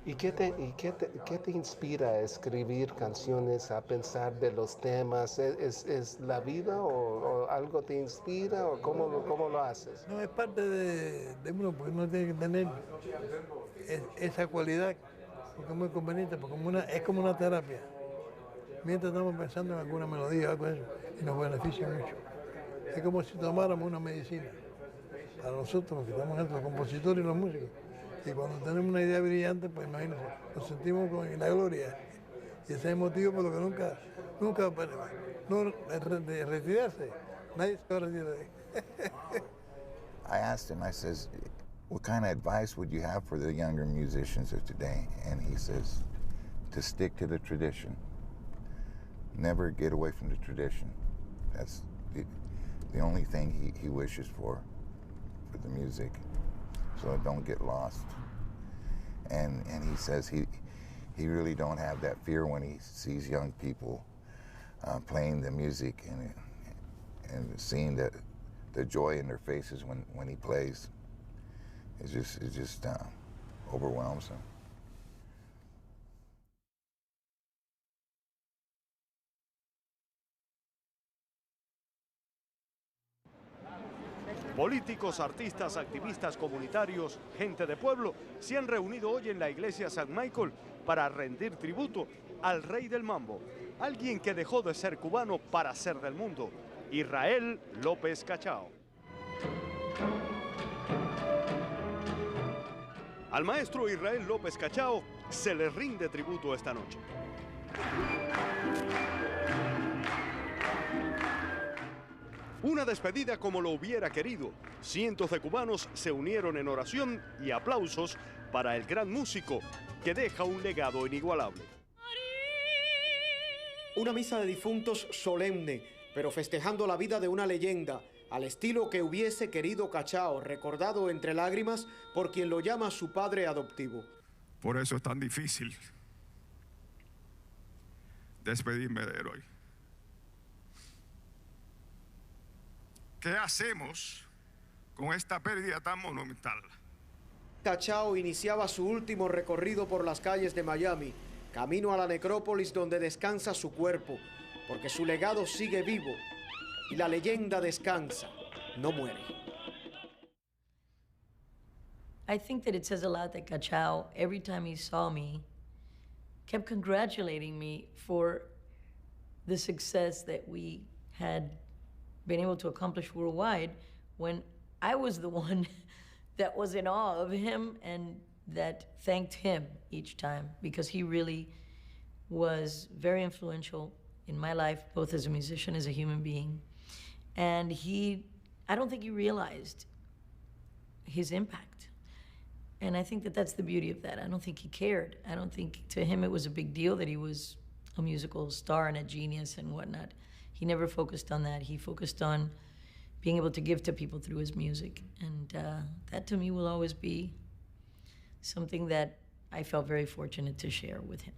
¿Y qué te inspira a escribir canciones, a pensar de los temas? ¿Es la vida o algo te inspira o cómo lo haces? No, es parte de uno, porque uno tiene que tener esa cualidad, porque es muy conveniente, porque es como una terapia. Mientras estamos pensando en alguna melodía o algo de eso, y nos beneficia mucho. Es como si tomáramos una medicina. Para nosotros, los que estamos entre los compositores y los músicos. Y cuando tenemos una idea brillante, pues imagínense, nos sentimos en la gloria. Y ese es el motivo por lo que nunca de retirarse. Nadie se va a retirar. I asked him, I says, what kind of advice would you have for the younger musicians of today? And he says, to stick to the tradition. Never get away from the tradition. That's the only thing he wishes for the music. So don't get lost. And he says he really don't have that fear when he sees young people playing the music and seeing the joy in their faces when he plays. It just overwhelms him. Políticos, artistas, activistas comunitarios, gente de pueblo se han reunido hoy en la iglesia San Michael para rendir tributo al rey del mambo, alguien que dejó de ser cubano para ser del mundo, Israel López Cachao. Al maestro Israel López Cachao se le rinde tributo esta noche. Una despedida como lo hubiera querido. Cientos de cubanos se unieron en oración y aplausos para el gran músico que deja un legado inigualable. Una misa de difuntos solemne, pero festejando la vida de una leyenda, al estilo que hubiese querido Cachao, recordado entre lágrimas por quien lo llama su padre adoptivo. Por eso es tan difícil despedirme de él hoy. ¿Qué hacemos con esta pérdida tan monumental? Cachao iniciaba su último recorrido por las calles de Miami, camino a la necrópolis donde descansa su cuerpo, porque su legado sigue vivo y la leyenda descansa, no muere. I think that it says a lot that Cachao, every time he saw me, kept congratulating me for the success that we had been able to accomplish worldwide, when I was the one that was in awe of him and that thanked him each time, because he really was very influential in my life, both as a musician, as a human being. And I don't think he realized his impact. And I think that that's the beauty of that. I don't think he cared. I don't think to him it was a big deal that he was a musical star and a genius and whatnot. He never focused on that. He focused on being able to give to people through his music. And that to me will always be something that I felt very fortunate to share with him.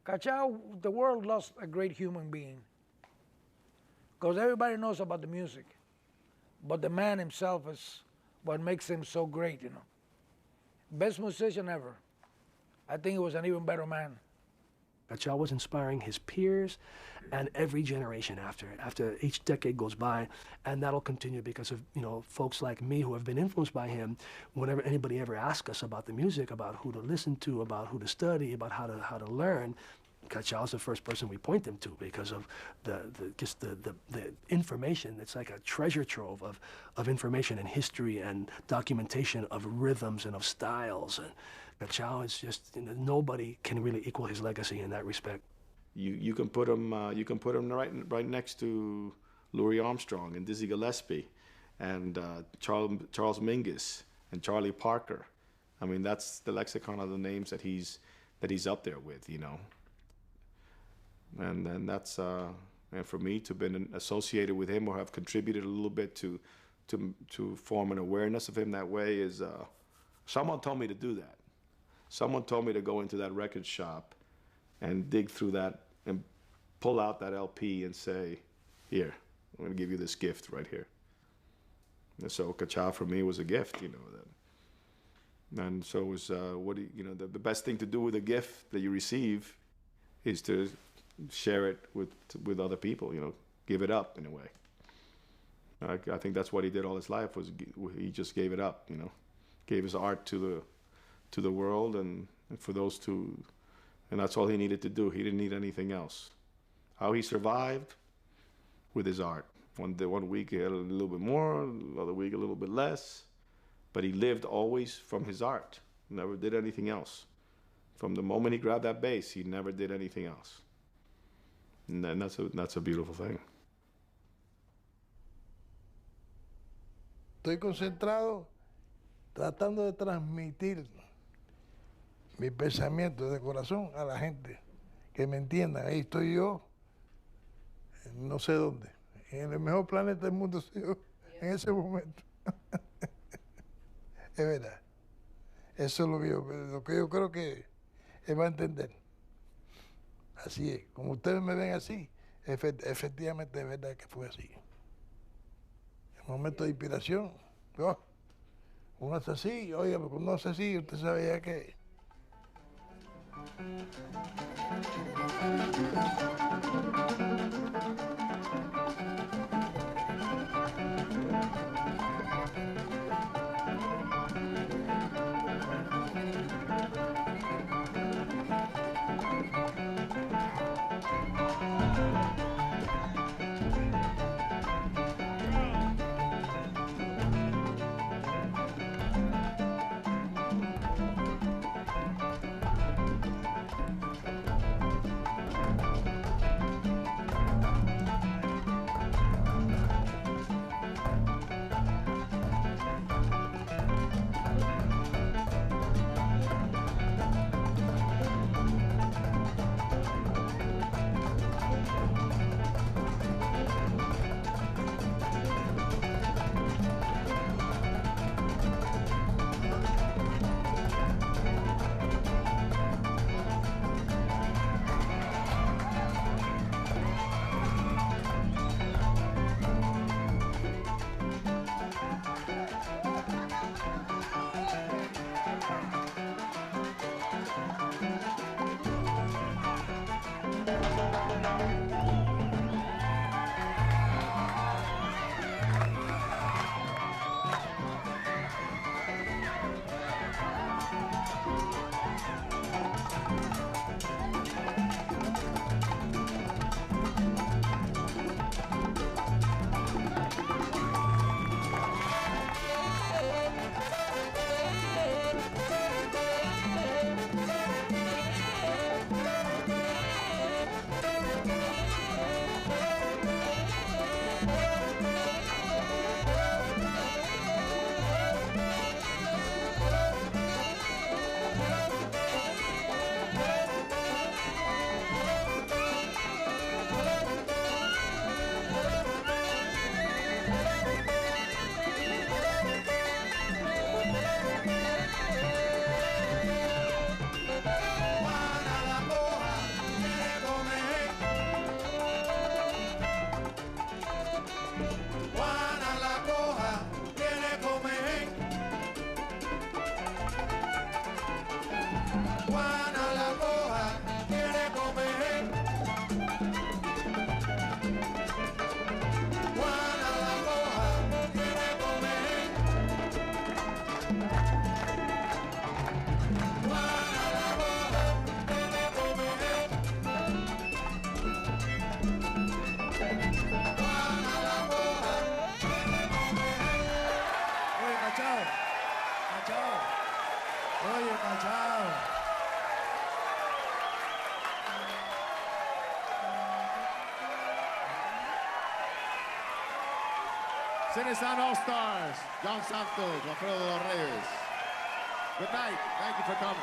Cachao, the world lost a great human being. Because everybody knows about the music. But the man himself is what makes him so great, you know. Best musician ever. I think he was an even better man. Cachao was inspiring his peers and every generation after each decade goes by, and that'll continue because of, you know, folks like me who have been influenced by him. Whenever anybody ever asks us about the music, about who to listen to, about who to study, about how to learn, Cachao's the first person we point them to because of the information. It's like a treasure trove of information and history and documentation of rhythms and of styles. And Cachao is just, you know, nobody can really equal his legacy in that respect. You can put him right next to Louis Armstrong and Dizzy Gillespie and Charles Mingus and Charlie Parker. I mean, that's the lexicon of the names that he's up there with, you know. And that's and for me to have been associated with him or have contributed a little bit to form an awareness of him that way is someone told me to do that. Someone told me to go into that record shop and dig through that and pull out that LP and say, here, I'm going to give you this gift right here. And so Cachao for me was a gift, you know. And so it was, the best thing to do with a gift that you receive is to share it with other people, you know, give it up in a way. I think that's what he did all his life, was he just gave it up, you know, gave his art to the world and for those two, and that's all he needed to do. He didn't need anything else. How he survived? With his art. One week he had a little bit more, another week a little bit less, but he lived always from his art. Never did anything else. From the moment he grabbed that bass, he never did anything else. And that's a beautiful thing. Estoy concentrado tratando de transmitir mi pensamiento de corazón a la gente, que me entiendan. Ahí estoy yo, no sé dónde, en el mejor planeta del mundo soy yo, en ese momento. Es verdad. Eso es lo que yo creo que él va a entender. Así es. Como ustedes me ven así, efectivamente es verdad que fue así. En momento de inspiración, uno hace así, oiga, cuando uno hace así, usted sabe ya que... Citizen All-Stars, John Santos, Alfredo Reyes. Good night. Thank you for coming.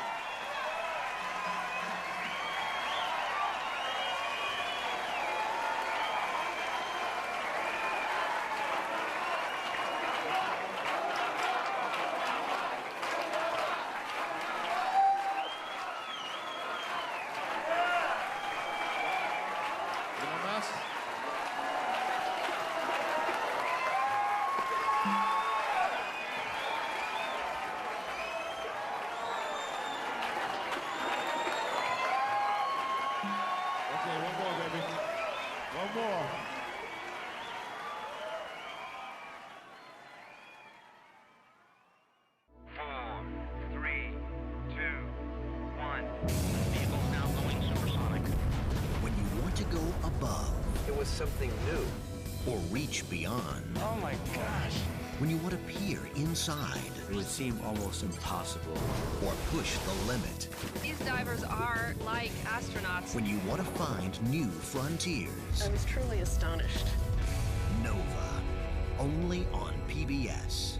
Something new or reach beyond. Oh my gosh. When you want to peer inside. It would seem almost impossible. Or push the limit. These divers are like astronauts. When you want to find new frontiers. I was truly astonished. Nova. Only on PBS.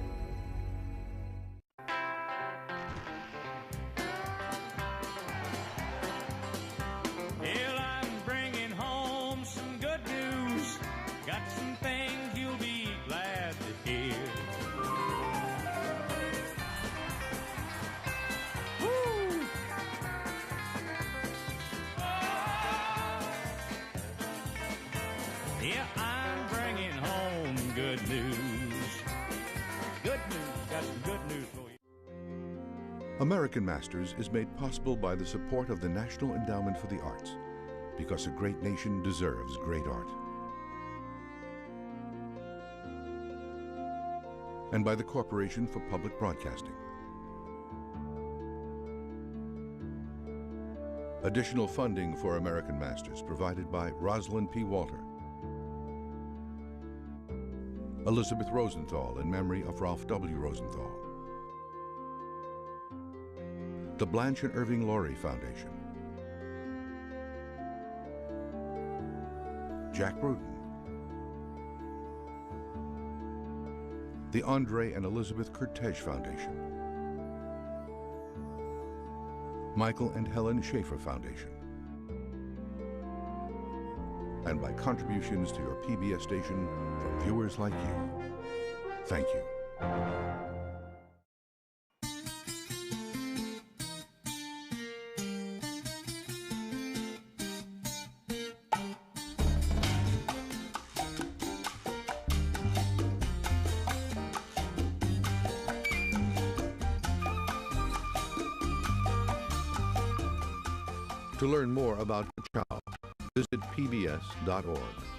Yeah, I'm bringing home good news. Good news, got some good news for you. American Masters is made possible by the support of the National Endowment for the Arts, because a great nation deserves great art. And by the Corporation for Public Broadcasting. Additional funding for American Masters provided by Rosalind P. Walter, Elizabeth Rosenthal in memory of Ralph W. Rosenthal, the Blanche and Irving Laurie Foundation, Jack Bruton, the Andre and Elizabeth Kertész Foundation, Michael and Helen Schaefer Foundation, and by contributions to your PBS station from viewers like you. Thank you. To learn more about Cachao, visit pbs.org.